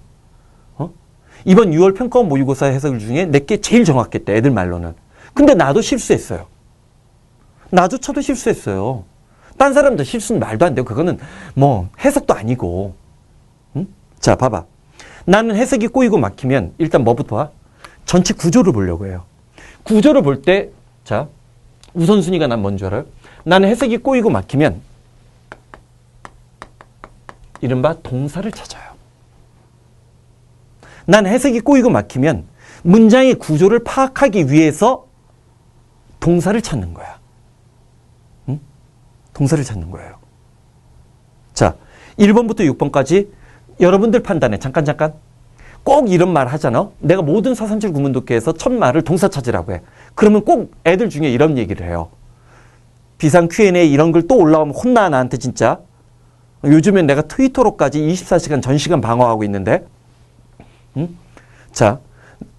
이번 6월 평가원 모의고사 해석 중에 내게 제일 정확했대, 애들 말로는. 근데 나도 실수했어요. 나조차도 실수했어요. 딴 사람도 실수는 말도 안 되고 그거는 해석도 아니고. 응? 자, 봐봐. 나는 해석이 꼬이고 막히면 일단 뭐부터 와? 전체 구조를 보려고 해요. 구조를 볼 때, 자, 우선순위가 난 뭔 줄 알아요? 나는 해석이 꼬이고 막히면 이른바 동사를 찾아요. 난 해석이 꼬이고 막히면 문장의 구조를 파악하기 위해서 동사를 찾는 거야. 응? 동사를 찾는 거예요. 자, 1번부터 6번까지 여러분들 판단에 잠깐 꼭 이런 말 하잖아. 내가 모든 437 구문 독해에서 첫 말을 동사 찾으라고 해. 그러면 꼭 애들 중에 이런 얘기를 해요. 비상 Q&A 이런 걸 또 올라오면 혼나 나한테 진짜. 요즘엔 내가 트위터로까지 24시간 전시간 방어하고 있는데. 응? 자,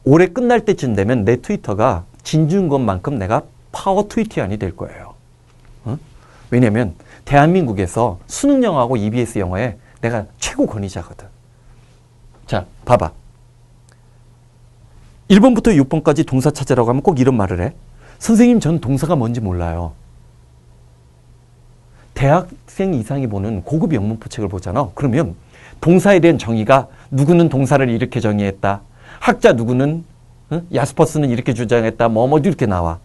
올해 끝날 때쯤 되면 내 트위터가 진중권만큼 내가 파워 트위티안이 될 거예요. 응? 왜냐면 대한민국에서 수능 영어하고 EBS 영어에 내가 최고 권위자거든. 자, 봐봐. 1번부터 6번까지 동사 찾으라고 하면 꼭 이런 말을 해. 선생님, 전 동사가 뭔지 몰라요. 대학생 이상이 보는 고급 영문포 책을 보잖아. 그러면 동사에 대한 정의가 누구는 동사를 이렇게 정의했다. 학자 누구는 야스퍼스는 이렇게 주장했다. 이렇게 나와.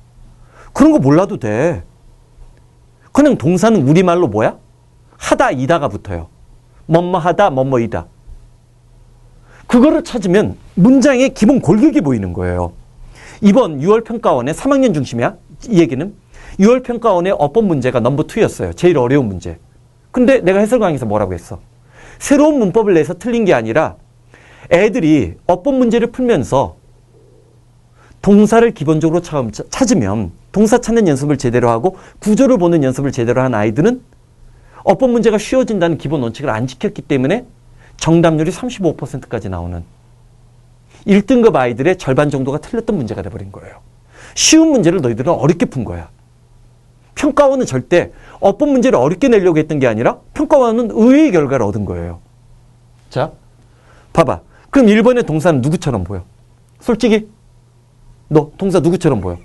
그런 거 몰라도 돼. 그냥 동사는 우리말로 뭐야? 하다, 이다가 붙어요. 뭐뭐하다, 뭐뭐이다. 그거를 찾으면 문장의 기본 골격이 보이는 거예요. 이번 6월 평가원의 3학년 중심이야. 이 얘기는 6월 평가원의 어법 문제가 넘버 2였어요. 제일 어려운 문제. 근데 내가 해설 강의에서 뭐라고 했어? 새로운 문법을 내서 틀린 게 아니라 애들이 어법 문제를 풀면서 동사를 기본적으로 찾으면 동사 찾는 연습을 제대로 하고 구조를 보는 연습을 제대로 한 아이들은 어법 문제가 쉬워진다는 기본 원칙을 안 지켰기 때문에 정답률이 35%까지 나오는 1등급 아이들의 절반 정도가 틀렸던 문제가 돼버린 거예요. 쉬운 문제를 너희들은 어렵게 푼 거야. 평가원은 절대 어법 문제를 어렵게 내려고 했던 게 아니라 평가원은 의외의 결과를 얻은 거예요. 자, 봐봐. 그럼 1번의 동사는 누구처럼 보여? 솔직히 너 동사 누구처럼 보여?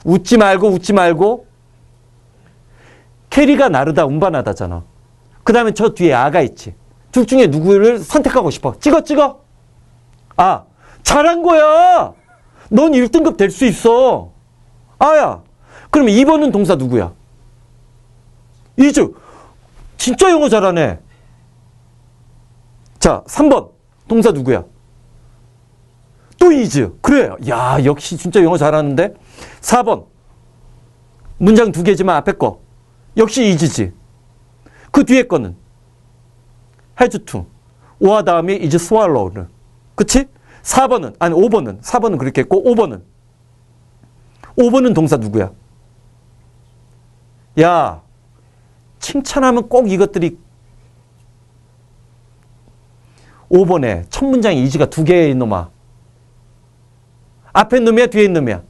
웃지 말고 캐리가 나르다 운반하다잖아. 그 다음에 저 뒤에 아가 있지. 둘 중에 누구를 선택하고 싶어? 찍어. 아, 잘한 거야. 넌 1등급 될 수 있어. 아야. 그러면 2번은 동사 누구야? 이주. 진짜 영어 잘하네. 자, 3번. 동사 누구야? 또 이즈. 그래. 야, 역시 진짜 영어 잘하는데. 4번. 문장 2개지만 앞에 거. 역시 이즈지. 그 뒤에 거는 has to. 오와 다음에 is swallowed. 그치? 4번은, 아니 5번은, 4번은 그렇게 했고 5번은 동사 누구야? 야, 칭찬하면 꼭 이것들이 5번에 첫 문장에 is가 2개의 놈아. 앞에 놈이야, 뒤에 놈이야?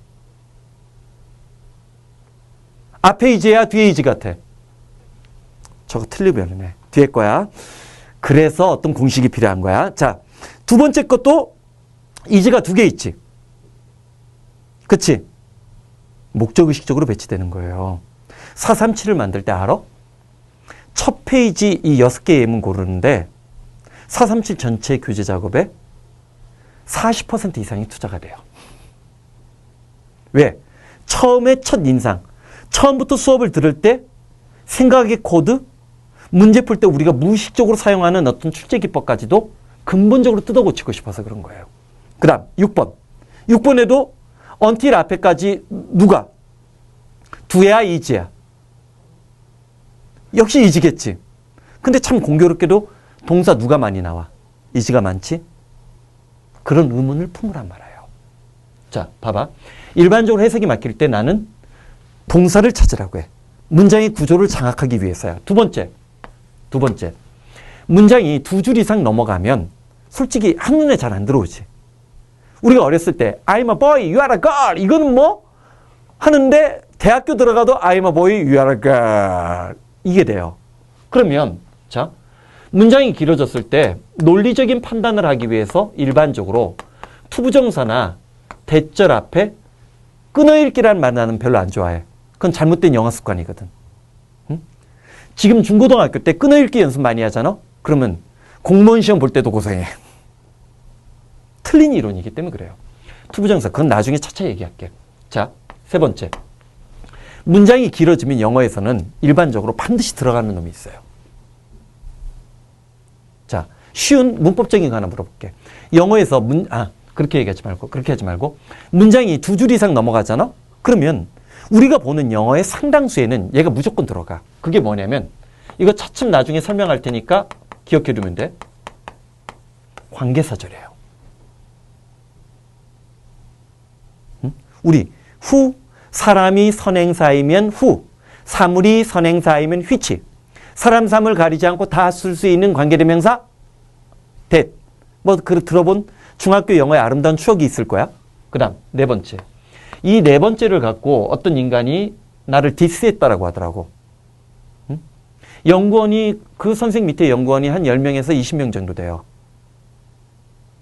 앞에 is야, 뒤에 is 같아? 저거 틀리면은 뒤에 거야. 그래서 어떤 공식이 필요한 거야. 자, 두 번째 것도 is가 2개 있지. 그치? 목적의식적으로 배치되는 거예요. 437을 만들 때 알아? 첫 페이지 이 6개의 예문 고르는데 437 전체 교재 작업에 40% 이상이 투자가 돼요. 왜? 처음에 첫 인상, 처음부터 수업을 들을 때 생각의 코드, 문제 풀 때 우리가 무의식적으로 사용하는 어떤 출제 기법까지도 근본적으로 뜯어고치고 싶어서 그런 거예요. 그 다음 6번. 6번에도 until 앞에까지 누가? do야 is야? 역시 is겠지. 근데 참 공교롭게도 동사 누가 많이 나와? is가 많지? 그런 의문을 품으란 말이에요. 자, 봐봐. 일반적으로 해석이 맡길 때 나는 동사를 찾으라고 해. 문장의 구조를 장악하기 위해서야. 두 번째. 문장이 2줄 이상 넘어가면 솔직히 한눈에 잘 안 들어오지. 우리가 어렸을 때 I'm a boy, you are a girl 이거는 뭐? 하는데 대학교 들어가도 I'm a boy, you are a girl 이게 돼요. 그러면 자, 문장이 길어졌을 때 논리적인 판단을 하기 위해서 일반적으로 투부정사나 대절 앞에 끊어읽기라는 말 나는 별로 안 좋아해. 그건 잘못된 영어 습관이거든. 응? 지금 중고등학교 때 끊어읽기 연습 많이 하잖아? 그러면 공무원 시험 볼 때도 고생해. 틀린 이론이기 때문에 그래요. 투부정사, 그건 나중에 차차 얘기할게. 자, 세 번째. 문장이 길어지면 영어에서는 일반적으로 반드시 들어가는 놈이 있어요. 자, 쉬운 문법적인 거 하나 물어볼게. 영어에서 그렇게 하지 말고 문장이 2줄 이상 넘어가잖아? 그러면 우리가 보는 영어의 상당수에는 얘가 무조건 들어가. 그게 뭐냐면 이거 차츰 나중에 설명할 테니까 기억해 두면 돼. 관계사절이에요. 응? 우리 후, 사람이 선행사이면 후, 사물이 선행사이면 which, 사람, 사물 가리지 않고 다 쓸 수 있는 관계대명사 that. 뭐 들어본 중학교 영어의 아름다운 추억이 있을 거야. 그 다음 네 번째. 이 네 번째를 갖고 어떤 인간이 나를 디스했다라고 하더라고. 응? 연구원이, 그 선생 밑에 연구원이 한 10명에서 20명 정도 돼요.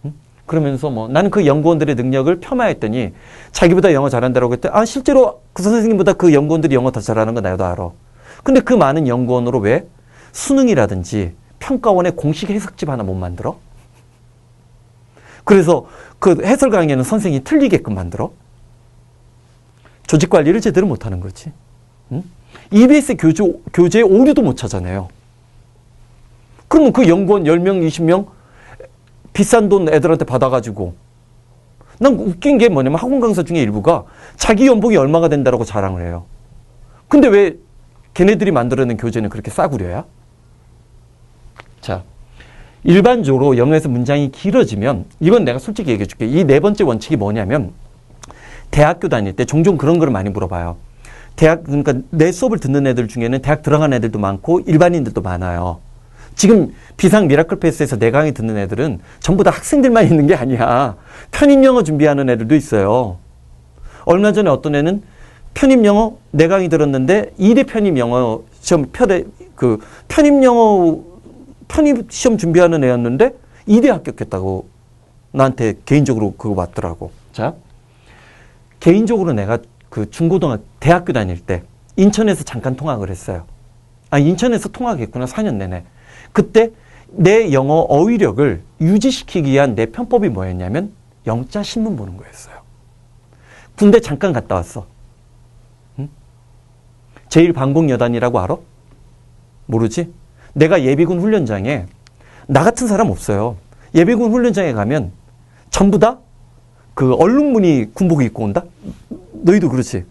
응? 그러면서 뭐 나는 그 연구원들의 능력을 폄하했더니 자기보다 영어 잘한다라고 했더니 실제로 그 선생님보다 그 연구원들이 영어 더 잘하는 거 나도 알아. 근데 그 많은 연구원으로 왜 수능이라든지 평가원의 공식 해석집 하나 못 만들어? 그래서 그 해설 강의는 선생님이 틀리게끔 만들어? 조직 관리를 제대로 못하는 거지. 응? EBS 교재에 오류도 못 찾아내요. 그러면 그 연구원 10명, 20명 비싼 돈 애들한테 받아가지고, 난 웃긴 게 뭐냐면 학원 강사 중에 일부가 자기 연봉이 얼마가 된다라고 자랑을 해요. 근데 왜 걔네들이 만들어낸 교재는 그렇게 싸구려야? 자, 일반적으로 영어에서 문장이 길어지면, 이건 내가 솔직히 얘기해 줄게. 이 네 번째 원칙이 뭐냐면, 대학교 다닐 때 종종 그런 걸 많이 물어봐요. 그러니까 내 수업을 듣는 애들 중에는 대학 들어간 애들도 많고 일반인들도 많아요. 지금 비상 미라클 패스에서 내 강의 듣는 애들은 전부 다 학생들만 있는 게 아니야. 편입 영어 준비하는 애들도 있어요. 얼마 전에 어떤 애는 편입 영어 내 강의 들었는데 2대 편입 영어 시험 편입 영어 편입 시험 준비하는 애였는데 2대 합격했다고 나한테 개인적으로 그거 왔더라고. 자, 개인적으로 내가 그 대학교 다닐 때 인천에서 잠깐 통학을 했어요. 인천에서 통학했구나. 4년 내내. 그때 내 영어 어휘력을 유지시키기 위한 내 편법이 뭐였냐면 영자 신문 보는 거였어요. 군대 잠깐 갔다 왔어. 응? 제1방공여단이라고 알아? 모르지? 내가 예비군 훈련장에 나 같은 사람 없어요. 예비군 훈련장에 가면 전부 다 그 얼룩무늬 군복을 입고 온다? 너희도 그렇지?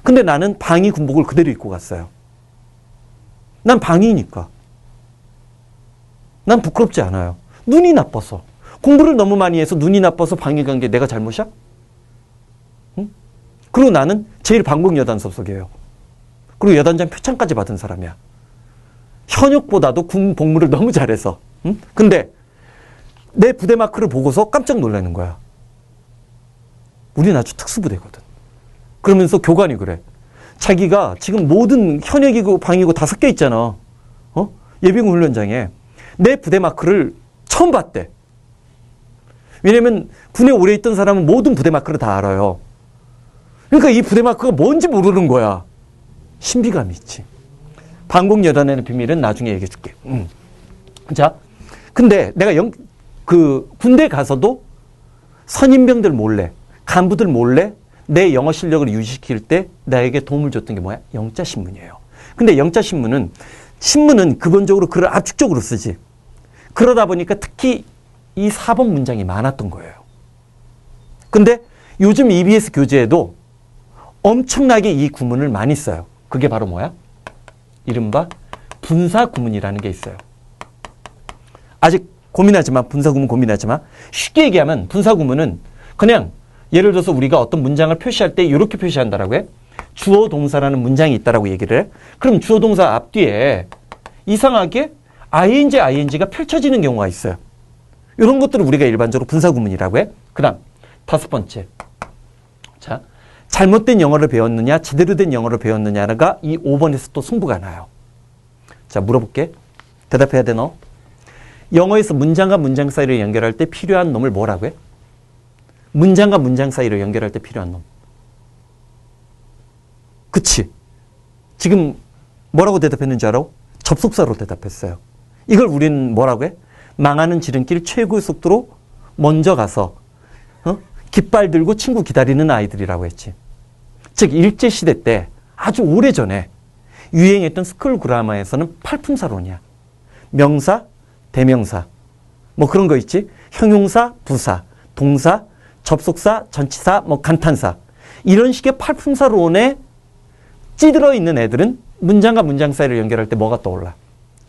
근데 나는 방위 군복을 그대로 입고 갔어요. 난 방위니까. 난 부끄럽지 않아요. 눈이 나빠서. 공부를 너무 많이 해서 눈이 나빠서 방위 간 게 내가 잘못이야? 응? 그리고 나는 제1방공여단 소속이에요. 그리고 여단장 표창까지 받은 사람이야. 현역보다도 군 복무를 너무 잘해서. 응? 근데 내 부대 마크를 보고서 깜짝 놀라는 거야. 우리는 아주 특수부대거든. 그러면서 교관이 그래. 자기가 지금 모든 현역이고 방위고 다 섞여 있잖아. 예비군 훈련장에. 내 부대 마크를 처음 봤대. 왜냐면 군에 오래 있던 사람은 모든 부대 마크를 다 알아요. 그러니까 이 부대 마크가 뭔지 모르는 거야. 신비감이 있지. 방공여단의 비밀은 나중에 얘기해 줄게. 자, 근데 내가 군대 가서도 선임병들 몰래, 간부들 몰래 내 영어 실력을 유지시킬 때 나에게 도움을 줬던 게 뭐야? 영자신문이에요. 근데 영자신문은 기본적으로 글을 압축적으로 쓰지. 그러다 보니까 특히 이 4번 문장이 많았던 거예요. 근데 요즘 EBS 교재에도 엄청나게 이 구문을 많이 써요. 그게 바로 뭐야? 이른바 분사구문이라는 게 있어요. 아직 분사구문 고민하지 마. 쉽게 얘기하면 분사구문은 그냥 예를 들어서 우리가 어떤 문장을 표시할 때 이렇게 표시한다라고 해. 주어 동사라는 문장이 있다라고 얘기를 해. 그럼 주어 동사 앞뒤에 이상하게 ing가 펼쳐지는 경우가 있어요. 이런 것들을 우리가 일반적으로 분사구문이라고 해. 그 다음 5번째. 자, 잘못된 영어를 배웠느냐 제대로 된 영어를 배웠느냐가 이 5번에서 또 승부가 나요. 자, 물어볼게. 대답해야 돼 너. 영어에서 문장과 문장 사이를 연결할 때 필요한 놈을 뭐라고 해? 문장과 문장 사이를 연결할 때 필요한 놈. 그치? 지금 뭐라고 대답했는지 알아? 접속사로 대답했어요. 이걸 우리는 뭐라고 해? 망하는 지름길 최고의 속도로 먼저 가서 깃발 들고 친구 기다리는 아이들이라고 했지. 즉 일제시대 때 아주 오래전에 유행했던 스쿨 그라마에서는 팔품사론이야. 명사, 대명사 뭐 그런 거 있지. 형용사, 부사, 동사, 접속사, 전치사, 뭐 간탄사 이런 식의 팔품사론에 찌들어 있는 애들은 문장과 문장 사이를 연결할 때 뭐가 떠올라?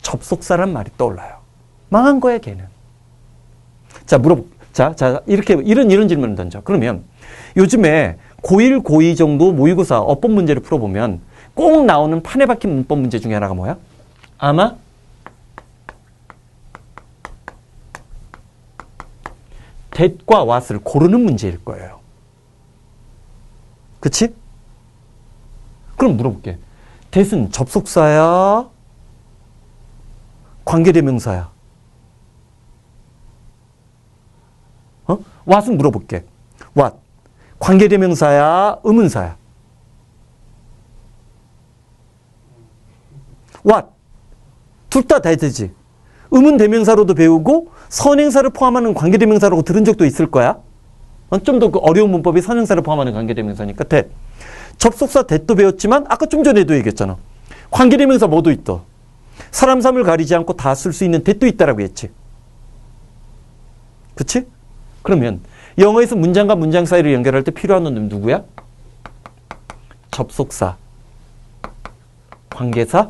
접속사란 말이 떠올라요. 망한 거야 걔는. 자, 이렇게 이런 질문을 던져. 그러면 요즘에 고1, 고2 정도 모의고사 어법 문제를 풀어보면 꼭 나오는 판에 박힌 문법 문제 중에 하나가 뭐야? 아마 that과 what을 고르는 문제일 거예요. 그치? 그럼 물어볼게. that은 접속사야? 관계대명사야? what은 물어볼게. what? 관계대명사야? 의문사야? what? 둘 다 that이지. 의문대명사로도 배우고 선행사를 포함하는 관계대명사라고 들은 적도 있을 거야. 좀 더 어려운 문법이 선행사를 포함하는 관계대명사니까 that. 접속사 that도 배웠지만 아까 좀 전에도 얘기했잖아. 관계대명사 뭐도 있더. 사람 삼을 가리지 않고 다 쓸 수 있는 that도 있다라고 했지. 그치? 그러면 영어에서 문장과 문장 사이를 연결할 때 필요한 놈은 누구야? 접속사, 관계사,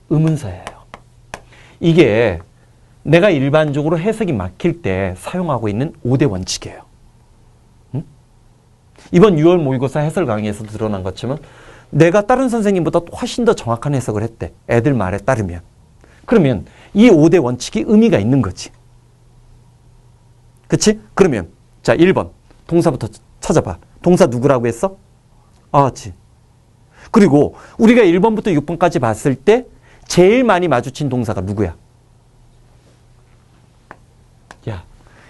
의문사예요. 이게 내가 일반적으로 해석이 막힐 때 사용하고 있는 5대 원칙이에요. 응? 이번 6월 모의고사 해설 강의에서 드러난 것처럼 내가 다른 선생님보다 훨씬 더 정확한 해석을 했대. 애들 말에 따르면. 그러면 이 5대 원칙이 의미가 있는 거지. 그치? 그러면 자 1번 동사부터 찾아봐. 동사 누구라고 했어? 아지. 그리고 우리가 1번부터 6번까지 봤을 때 제일 많이 마주친 동사가 누구야? 야,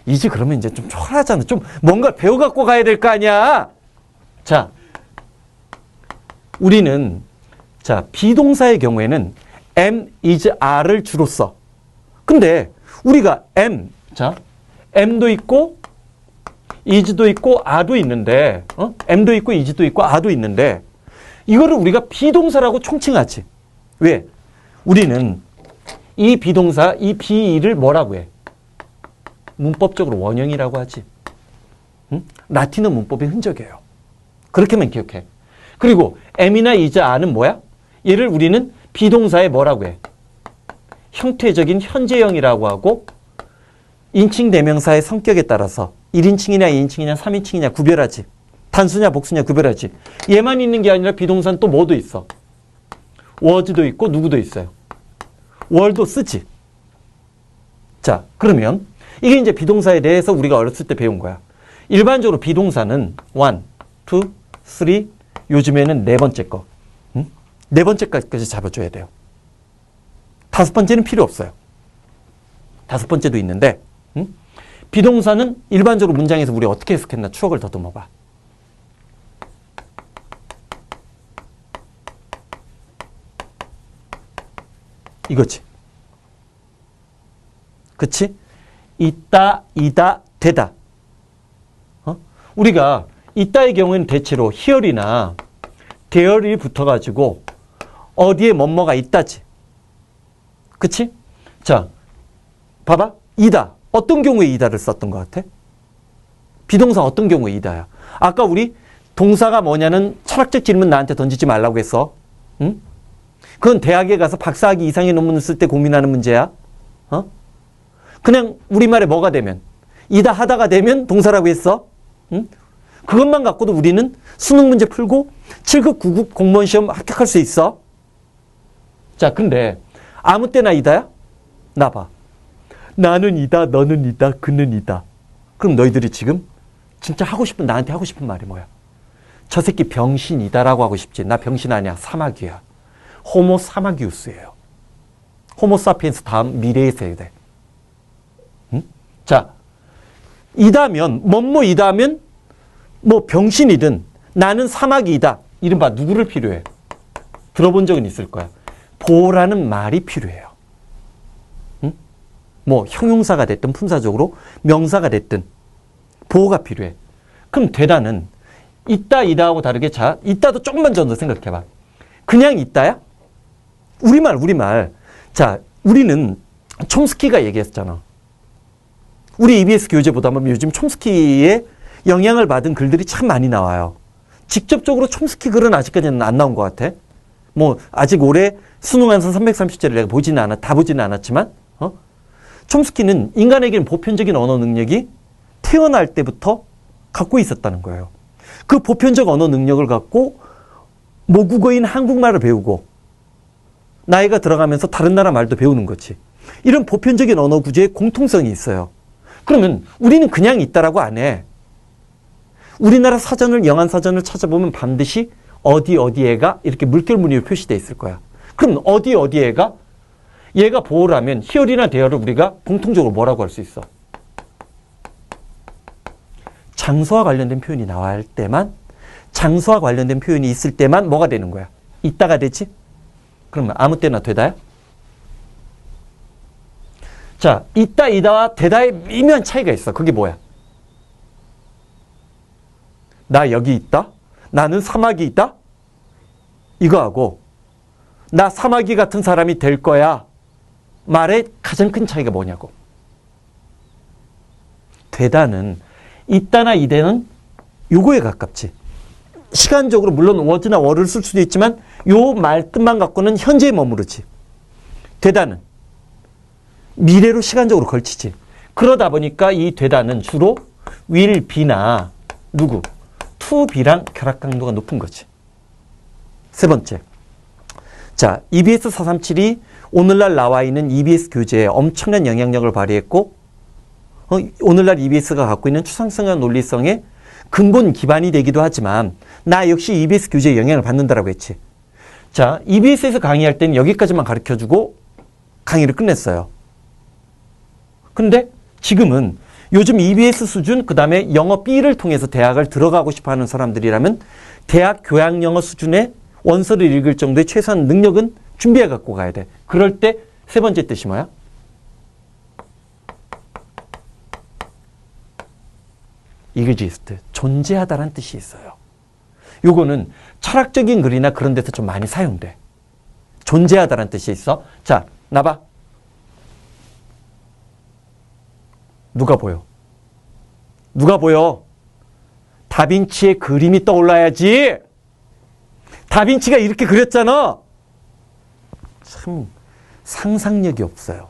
이제 그러면 이제 좀 초라하잖아. 좀 뭔가 배워갖고 가야 될 거 아니야. 자, 우리는 자 비동사의 경우에는 am, is, are를 주로 써. 근데 우리가 am, 자 am도 있고 is도 있고 are도 있는데 am도 있고 is도 있고 are도 있는데 이거를 우리가 비동사라고 총칭하지. 왜? 우리는 이 비동사, 이 be를 뭐라고 해? 문법적으로 원형이라고 하지. 응? 라틴어 문법의 흔적이에요. 그렇게만 기억해. 그리고 am이나 is, are는 뭐야? 얘를 우리는 비동사의 뭐라고 해? 형태적인 현재형이라고 하고 인칭 대명사의 성격에 따라서 1인칭이냐 2인칭이냐 3인칭이냐 구별하지. 단수냐 복수냐 구별하지. 얘만 있는 게 아니라 비동사는 또 뭐도 있어? was도 있고 누구도 있어요. were도 쓰지. 자, 그러면 이게 이제 비동사에 대해서 우리가 어렸을 때 배운 거야. 일반적으로 비동사는 1, 2, 3, 요즘에는 네 번째 거. 응? 네 번째까지 잡아줘야 돼요. 다섯 번째는 필요 없어요. 다섯 번째도 있는데 응? 비동사는 일반적으로 문장에서 우리 어떻게 해석했나 추억을 더듬어 봐. 이거지. 그치? 있다, 이다, 되다. 우리가 있다의 경우에는 대체로 here이나 there이 붙어가지고 어디에 뭐뭐가 있다지. 그치? 자, 봐봐. 이다. 어떤 경우에 이다를 썼던 것 같아? 비동사 어떤 경우에 이다야? 아까 우리 동사가 뭐냐는 철학적 질문 나한테 던지지 말라고 했어. 응? 그건 대학에 가서 박사학위 이상의 논문을 쓸 때 고민하는 문제야. 그냥 우리말에 뭐가 되면 이다 하다가 되면 동사라고 했어. 응? 그것만 갖고도 우리는 수능 문제 풀고 7급 9급 공무원 시험 합격할 수 있어. 자, 근데 아무 때나 이다야? 나 봐. 나는 이다, 너는 이다, 그는 이다. 그럼 너희들이 지금 진짜 나한테 하고 싶은 말이 뭐야? 저 새끼 병신이다라고 하고 싶지. 나 병신 아니야. 사마귀야. 호모 사마귀우스예요. 호모 사피엔스 다음 미래의 세대. 응? 자, 이다면 뭐뭐 이다면 뭐 병신이든 나는 사마귀이다. 이른바 누구를 필요해? 들어본 적은 있을 거야. 보라는 말이 필요해요. 응? 뭐 형용사가 됐든 품사적으로 명사가 됐든 보호가 필요해. 그럼 되다는 있다 이다하고 다르게 자 있다도 조금만 더 생각해봐. 그냥 있다야? 우리말. 자, 우리는 촘스키가 얘기했잖아. 우리 EBS 교재 보다 보면 요즘 촘스키의 영향을 받은 글들이 참 많이 나와요. 직접적으로 촘스키 글은 아직까지는 안 나온 것 같아. 뭐 아직 올해 수능 안선 330제를 내가 다 보지는 않았지만 촘스키는 인간에게는 보편적인 언어 능력이 태어날 때부터 갖고 있었다는 거예요. 그 보편적 언어 능력을 갖고 모국어인 한국말을 배우고 나이가 들어가면서 다른 나라 말도 배우는 거지. 이런 보편적인 언어 구조에 공통성이 있어요. 그러면 우리는 그냥 있다라고 안 해. 우리나라 사전을 영한 사전을 찾아보면 반드시 어디에가 이렇게 물결 무늬로 표시되어 있을 거야. 그럼 어디에가 얘가 보호라면 here이나 there를 우리가 공통적으로 뭐라고 할 수 있어? 장소와 관련된 표현이 나와야 할 때만 장소와 관련된 표현이 있을 때만 뭐가 되는 거야? 있다가 되지? 그러면 아무 때나 되다야? 자, 있다, 이다와 되다의 미묘한 차이가 있어. 그게 뭐야? 나 여기 있다? 나는 사마귀 있다? 이거하고 나 사마귀 같은 사람이 될 거야. 말의 가장 큰 차이가 뭐냐고. 되다는 있다나 이대는 요거에 가깝지. 시간적으로 물론 was나 were를 쓸 수도 있지만 요 말뜻만 갖고는 현재에 머무르지. 되다는 미래로 시간적으로 걸치지. 그러다 보니까 이 되다는 주로 will be나 누구? to be랑 결합 강도가 높은 거지. 세 번째. 자, EBS 437이 오늘날 나와 있는 EBS 교재에 엄청난 영향력을 발휘했고 오늘날 EBS가 갖고 있는 추상성과 논리성의 근본 기반이 되기도 하지만 나 역시 EBS 교재에 영향을 받는다라고 했지. 자, EBS에서 강의할 때는 여기까지만 가르쳐주고 강의를 끝냈어요. 근데 지금은 요즘 EBS 수준, 그 다음에 영어 B를 통해서 대학을 들어가고 싶어하는 사람들이라면 대학 교양영어 수준의 원서를 읽을 정도의 최소한 능력은 준비해 갖고 가야 돼. 그럴 때 세 번째 뜻이 뭐야? exist, 존재하다라는 뜻이 있어요. 요거는 철학적인 글이나 그런 데서 좀 많이 사용돼. 존재하다라는 뜻이 있어. 자, 나봐. 누가 보여? 누가 보여? 다빈치의 그림이 떠올라야지. 다빈치가 이렇게 그렸잖아. 참 상상력이 없어요.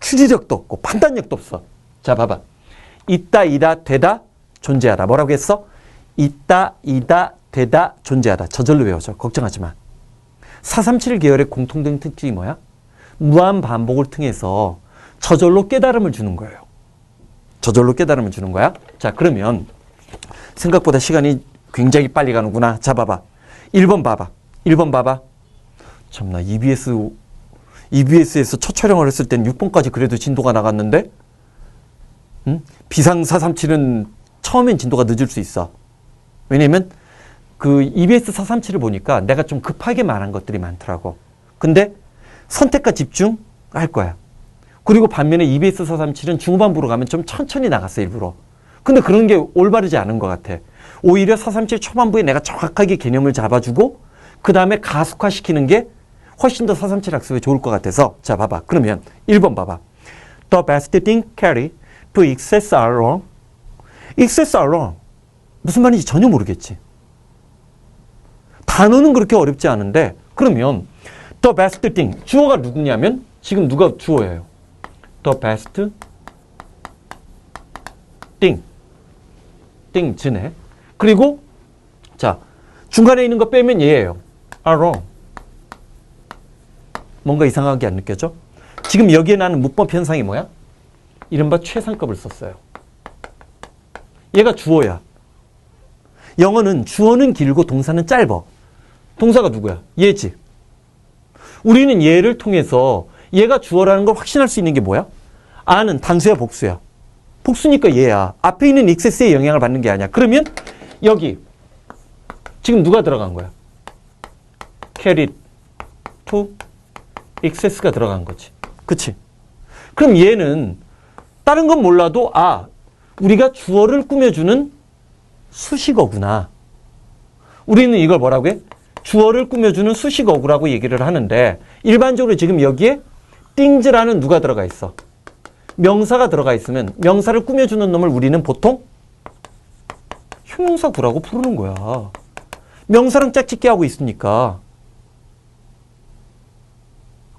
추리력도 없고 판단력도 없어. 자, 봐봐. 있다, 이다, 되다, 존재하다. 뭐라고 했어? 있다, 이다, 되다, 존재하다. 저절로 외워져. 걱정하지 마. 437 계열의 공통된 특징이 뭐야? 무한 반복을 통해서 저절로 깨달음을 주는 거예요. 저절로 깨달음을 주는 거야. 자, 그러면 생각보다 시간이 굉장히 빨리 가는구나. 자, 봐봐. 1번 봐봐. 1번 봐봐. 참나, EBS에서 첫 촬영을 했을 때는 6번까지 그래도 진도가 나갔는데 비상 437은 처음엔 진도가 늦을 수 있어. 왜냐면 그 EBS 437을 보니까 내가 좀 급하게 말한 것들이 많더라고. 근데 선택과 집중할 거야. 그리고 반면에 EBS 437은 중후반부로 가면 좀 천천히 나갔어, 일부러. 근데 그런 게 올바르지 않은 것 같아. 오히려 437 초반부에 내가 정확하게 개념을 잡아주고 그 다음에 가속화시키는 게 훨씬 더 437 학습에 좋을 것 같아서. 자, 봐봐. 그러면 1번 봐봐. The best thing carry to excess are wrong. excess are wrong. 무슨 말인지 전혀 모르겠지. 단어는 그렇게 어렵지 않은데 그러면 the best thing. 주어가 누구냐면 지금 누가 주어예요? the best thing. thing즈네. 그리고 자, 중간에 있는 거 빼면 얘예요. are wrong. 뭔가 이상하게 안 느껴져? 지금 여기에 나는 문법 현상이 뭐야? 이른바 최상급을 썼어요. 얘가 주어야. 영어는 주어는 길고 동사는 짧아. 동사가 누구야? 얘지. 우리는 얘를 통해서 얘가 주어라는 걸 확신할 수 있는 게 뭐야? 아는 단수야, 복수야? 복수니까 얘야. 앞에 있는 excess의 영향을 받는 게 아니야. 그러면 여기 지금 누가 들어간 거야? carried to excess가 들어간 거지. 그치? 그럼 얘는 다른 건 몰라도 우리가 주어를 꾸며주는 수식어구나. 우리는 이걸 뭐라고 해? 주어를 꾸며주는 수식어구라고 얘기를 하는데 일반적으로 지금 여기에 things라는 누가 들어가 있어? 명사가 들어가 있으면 명사를 꾸며주는 놈을 우리는 보통 형용사구라고 부르는 거야. 명사랑 짝짓기 하고 있으니까.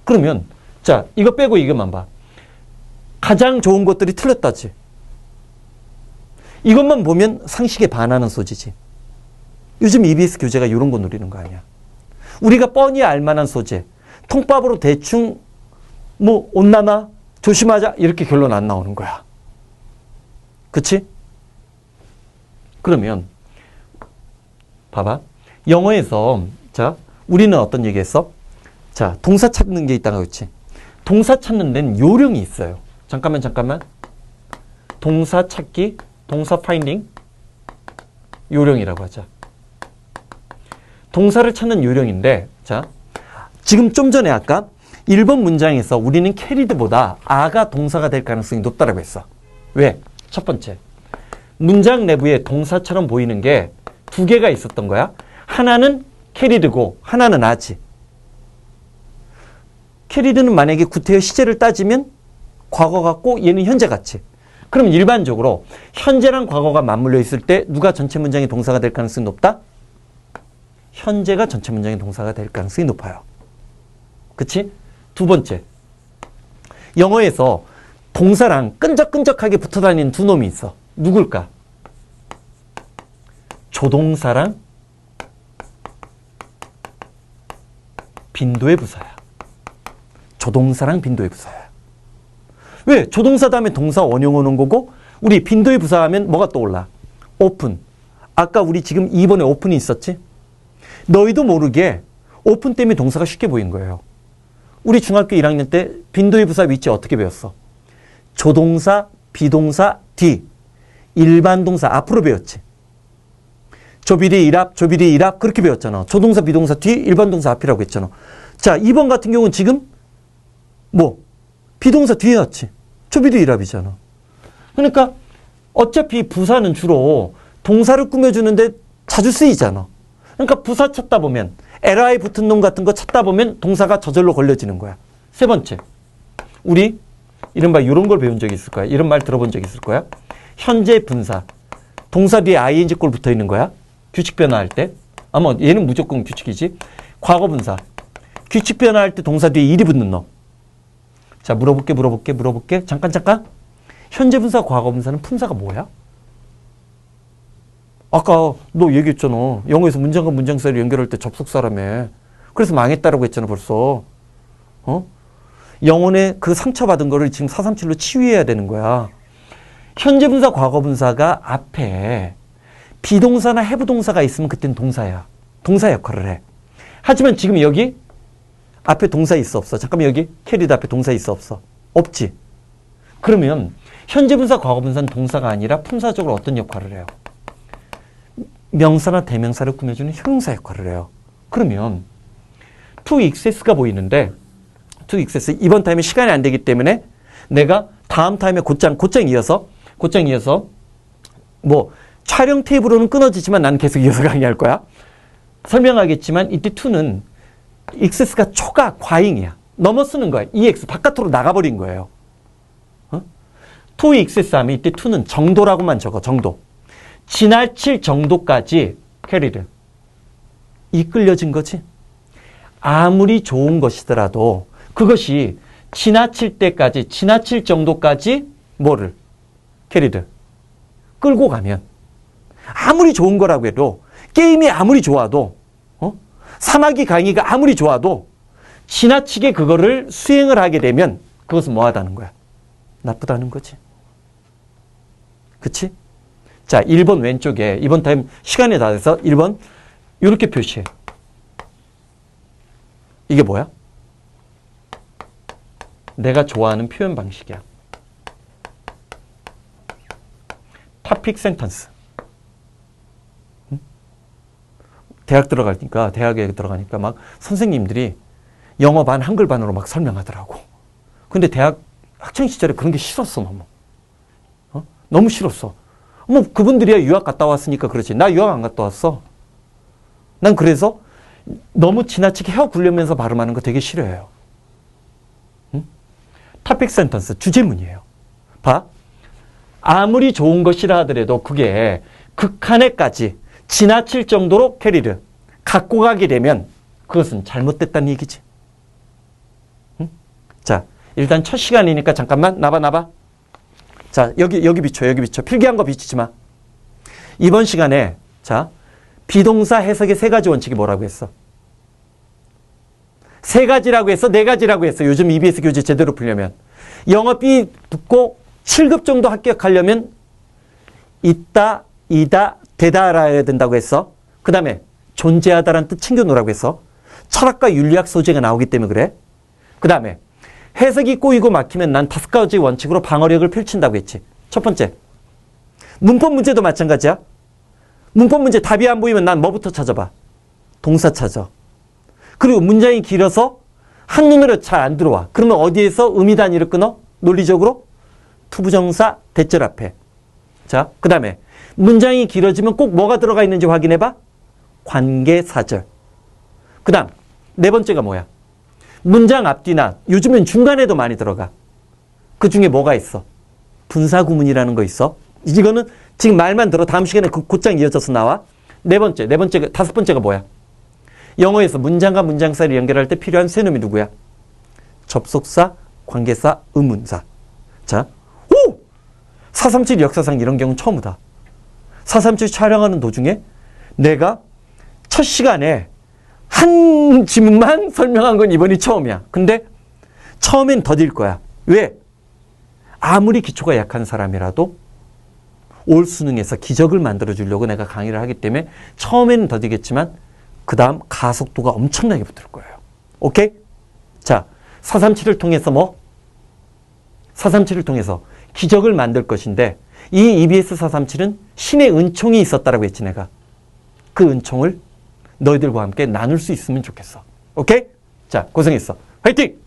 그러면 자, 이거 빼고 이것만 봐. 가장 좋은 것들이 틀렸다지. 이것만 보면 상식에 반하는 소지지. 요즘 EBS 교재가 이런 거 노리는 거 아니야. 우리가 뻔히 알만한 소재, 통밥으로 대충 뭐 온나나 조심하자 이렇게 결론 안 나오는 거야. 그치? 그러면 봐봐. 영어에서 자, 우리는 어떤 얘기했어? 자, 동사 찾는 게 있다가 그렇지. 동사 찾는 데는 요령이 있어요. 잠깐만. 동사 찾기, 동사 파인딩 요령이라고 하자. 동사를 찾는 요령인데, 자, 지금 좀 전에 아까 1번 문장에서 우리는 캐리드보다 아가 동사가 될 가능성이 높다라고 했어. 왜? 첫 번째, 문장 내부에 동사처럼 보이는 게 두 개가 있었던 거야. 하나는 캐리드고 하나는 아지. 캐리드는 만약에 구태여 시제를 따지면 과거 같고 얘는 현재 같이. 그럼 일반적으로 현재랑 과거가 맞물려 있을 때 누가 전체 문장의 동사가 될 가능성이 높다? 현재가 전체 문장의 동사가 될 가능성이 높아요. 그치? 두 번째, 영어에서 동사랑 끈적끈적하게 붙어다니는 두 놈이 있어. 누굴까? 조동사랑 빈도의 부사야. 조동사랑 빈도의 부사야. 왜? 조동사 다음에 동사 원형 오는 거고 우리 빈도의 부사 하면 뭐가 떠올라? 오픈. 아까 우리 지금 2번에 오픈이 있었지? 너희도 모르게 오픈 때문에 동사가 쉽게 보인 거예요. 우리 중학교 1학년 때 빈도의 부사 위치 어떻게 배웠어? 조동사, 비동사, 뒤. 일반 동사 앞으로 배웠지. 조비리 일합, 조비리 일합 그렇게 배웠잖아. 조동사, 비동사 뒤, 일반 동사 앞이라고 했잖아. 자, 2번 같은 경우는 지금 뭐 비동사 뒤에 왔지. 조비리 일합이잖아. 그러니까 어차피 부사는 주로 동사를 꾸며주는데 자주 쓰이잖아. 그러니까 부사 찾다 보면 li 붙은 놈 같은 거 찾다 보면 동사가 저절로 걸려지는 거야. 세 번째, 우리 이른바 이런 걸 배운 적이 있을 거야. 이런 말 들어본 적이 있을 거야. 현재 분사. 동사 뒤에 ing 꼴 붙어 있는 거야. 규칙 변화할 때. 아마 얘는 무조건 규칙이지. 과거 분사. 규칙 변화할 때 동사 뒤에 일이 붙는 놈. 자, 물어볼게. 잠깐. 현재 분사, 과거 분사는 품사가 뭐야? 아까 너 얘기했잖아. 영어에서 문장과 문장 사이를 연결할 때 접속사라며. 그래서 망했다라고 했잖아, 벌써. 영혼에 그 상처받은 거를 지금 437로 치유해야 되는 거야. 현재 분사, 과거 분사가 앞에 비동사나 해부동사가 있으면 그때는 동사야. 동사 역할을 해. 하지만 지금 여기 앞에 동사 있어, 없어? 잠깐만, 여기 캐리드 앞에 동사 있어, 없어? 없지. 그러면 현재 분사, 과거 분사는 동사가 아니라 품사적으로 어떤 역할을 해요? 명사나 대명사를 꾸며주는 형용사 역할을 해요. 그러면 to excess가 보이는데 to excess 이번 타임에 시간이 안 되기 때문에 내가 다음 타임에 곧장 이어서 뭐 촬영 테이프로는 끊어지지만 난 계속 이어서 강의할 거야. 설명하겠지만 이때 to는 excess가 초과 과잉이야. 넘어서는 거야. ex 바깥으로 나가버린 거예요. to excess 하면 이때 to는 정도라고만 적어. 정도. 지나칠 정도까지 캐리를 이끌려진 거지. 아무리 좋은 것이더라도 그것이 지나칠 때까지, 지나칠 정도까지 뭐를? 캐리를 끌고 가면 아무리 좋은 거라고 해도 게임이 아무리 좋아도 사마귀 강의가 아무리 좋아도 지나치게 그거를 수행을 하게 되면 그것은 뭐하다는 거야? 나쁘다는 거지. 그치? 자, 1번 왼쪽에 이번 타임 시간이 다 돼서 1번 이렇게 표시해. 이게 뭐야? 내가 좋아하는 표현 방식이야. 토픽 센턴스. 대학에 들어가니까 막 선생님들이 영어 반, 한글 반으로 막 설명하더라고. 근데 대학 학창 시절에 그런 게 싫었어, 너무. 너무 싫었어. 뭐 그분들이야 유학 갔다 왔으니까 그렇지. 나 유학 안 갔다 왔어. 난 그래서 너무 지나치게 혀 굴려면서 발음하는 거 되게 싫어해요. 토픽 센턴스, 주제문이에요. 봐. 아무리 좋은 것이라 하더라도 그게 극한에까지 지나칠 정도로 캐리를 갖고 가게 되면 그것은 잘못됐다는 얘기지. 자, 일단 첫 시간이니까 잠깐만 나봐. 자, 여기 비춰. 필기한 거 비치지 마. 이번 시간에, 자, 비동사 해석의 세 가지 원칙이 뭐라고 했어? 세 가지라고 했어? 네 가지라고 했어? 요즘 EBS 교재 제대로 풀려면. 영어 B 붙고 7급 정도 합격하려면 있다, 이다, 되다 알아야 된다고 했어. 그 다음에 존재하다라는 뜻 챙겨놓으라고 했어. 철학과 윤리학 소재가 나오기 때문에 그래. 그 다음에 해석이 꼬이고 막히면 난 5가지 원칙으로 방어력을 펼친다고 했지. 첫 번째, 문법 문제도 마찬가지야. 문법 문제 답이 안 보이면 난 뭐부터 찾아봐? 동사 찾아. 그리고 문장이 길어서 한눈으로 잘 안 들어와. 그러면 어디에서 의미 단위를 끊어? 논리적으로? 투부정사 대절 앞에. 자, 그 다음에 문장이 길어지면 꼭 뭐가 들어가 있는지 확인해봐. 관계사절. 그 다음 네 번째가 뭐야? 문장 앞뒤나 요즘엔 중간에도 많이 들어가. 그 중에 뭐가 있어? 분사구문이라는 거 있어. 이거는 지금 말만 들어. 다음 시간에 곧장 이어져서 나와. 다섯 번째가 뭐야? 영어에서 문장과 문장 사이를 연결할 때 필요한 세 놈이 누구야? 접속사, 관계사, 의문사. 자, 437 역사상 이런 경우는 처음이다. 437 촬영하는 도중에 내가 첫 시간에 한 지문만 설명한 건 이번이 처음이야. 근데 처음엔 더딜 거야. 왜? 아무리 기초가 약한 사람이라도 올 수능에서 기적을 만들어 주려고 내가 강의를 하기 때문에 처음에는 더디겠지만 그 다음 가속도가 엄청나게 붙을 거예요. 오케이? 자, 437을 통해서 뭐? 437을 통해서 기적을 만들 것인데 이 EBS 437은 신의 은총이 있었다라고 했지 내가. 그 은총을 너희들과 함께 나눌 수 있으면 좋겠어. 오케이? 자, 고생했어. 화이팅!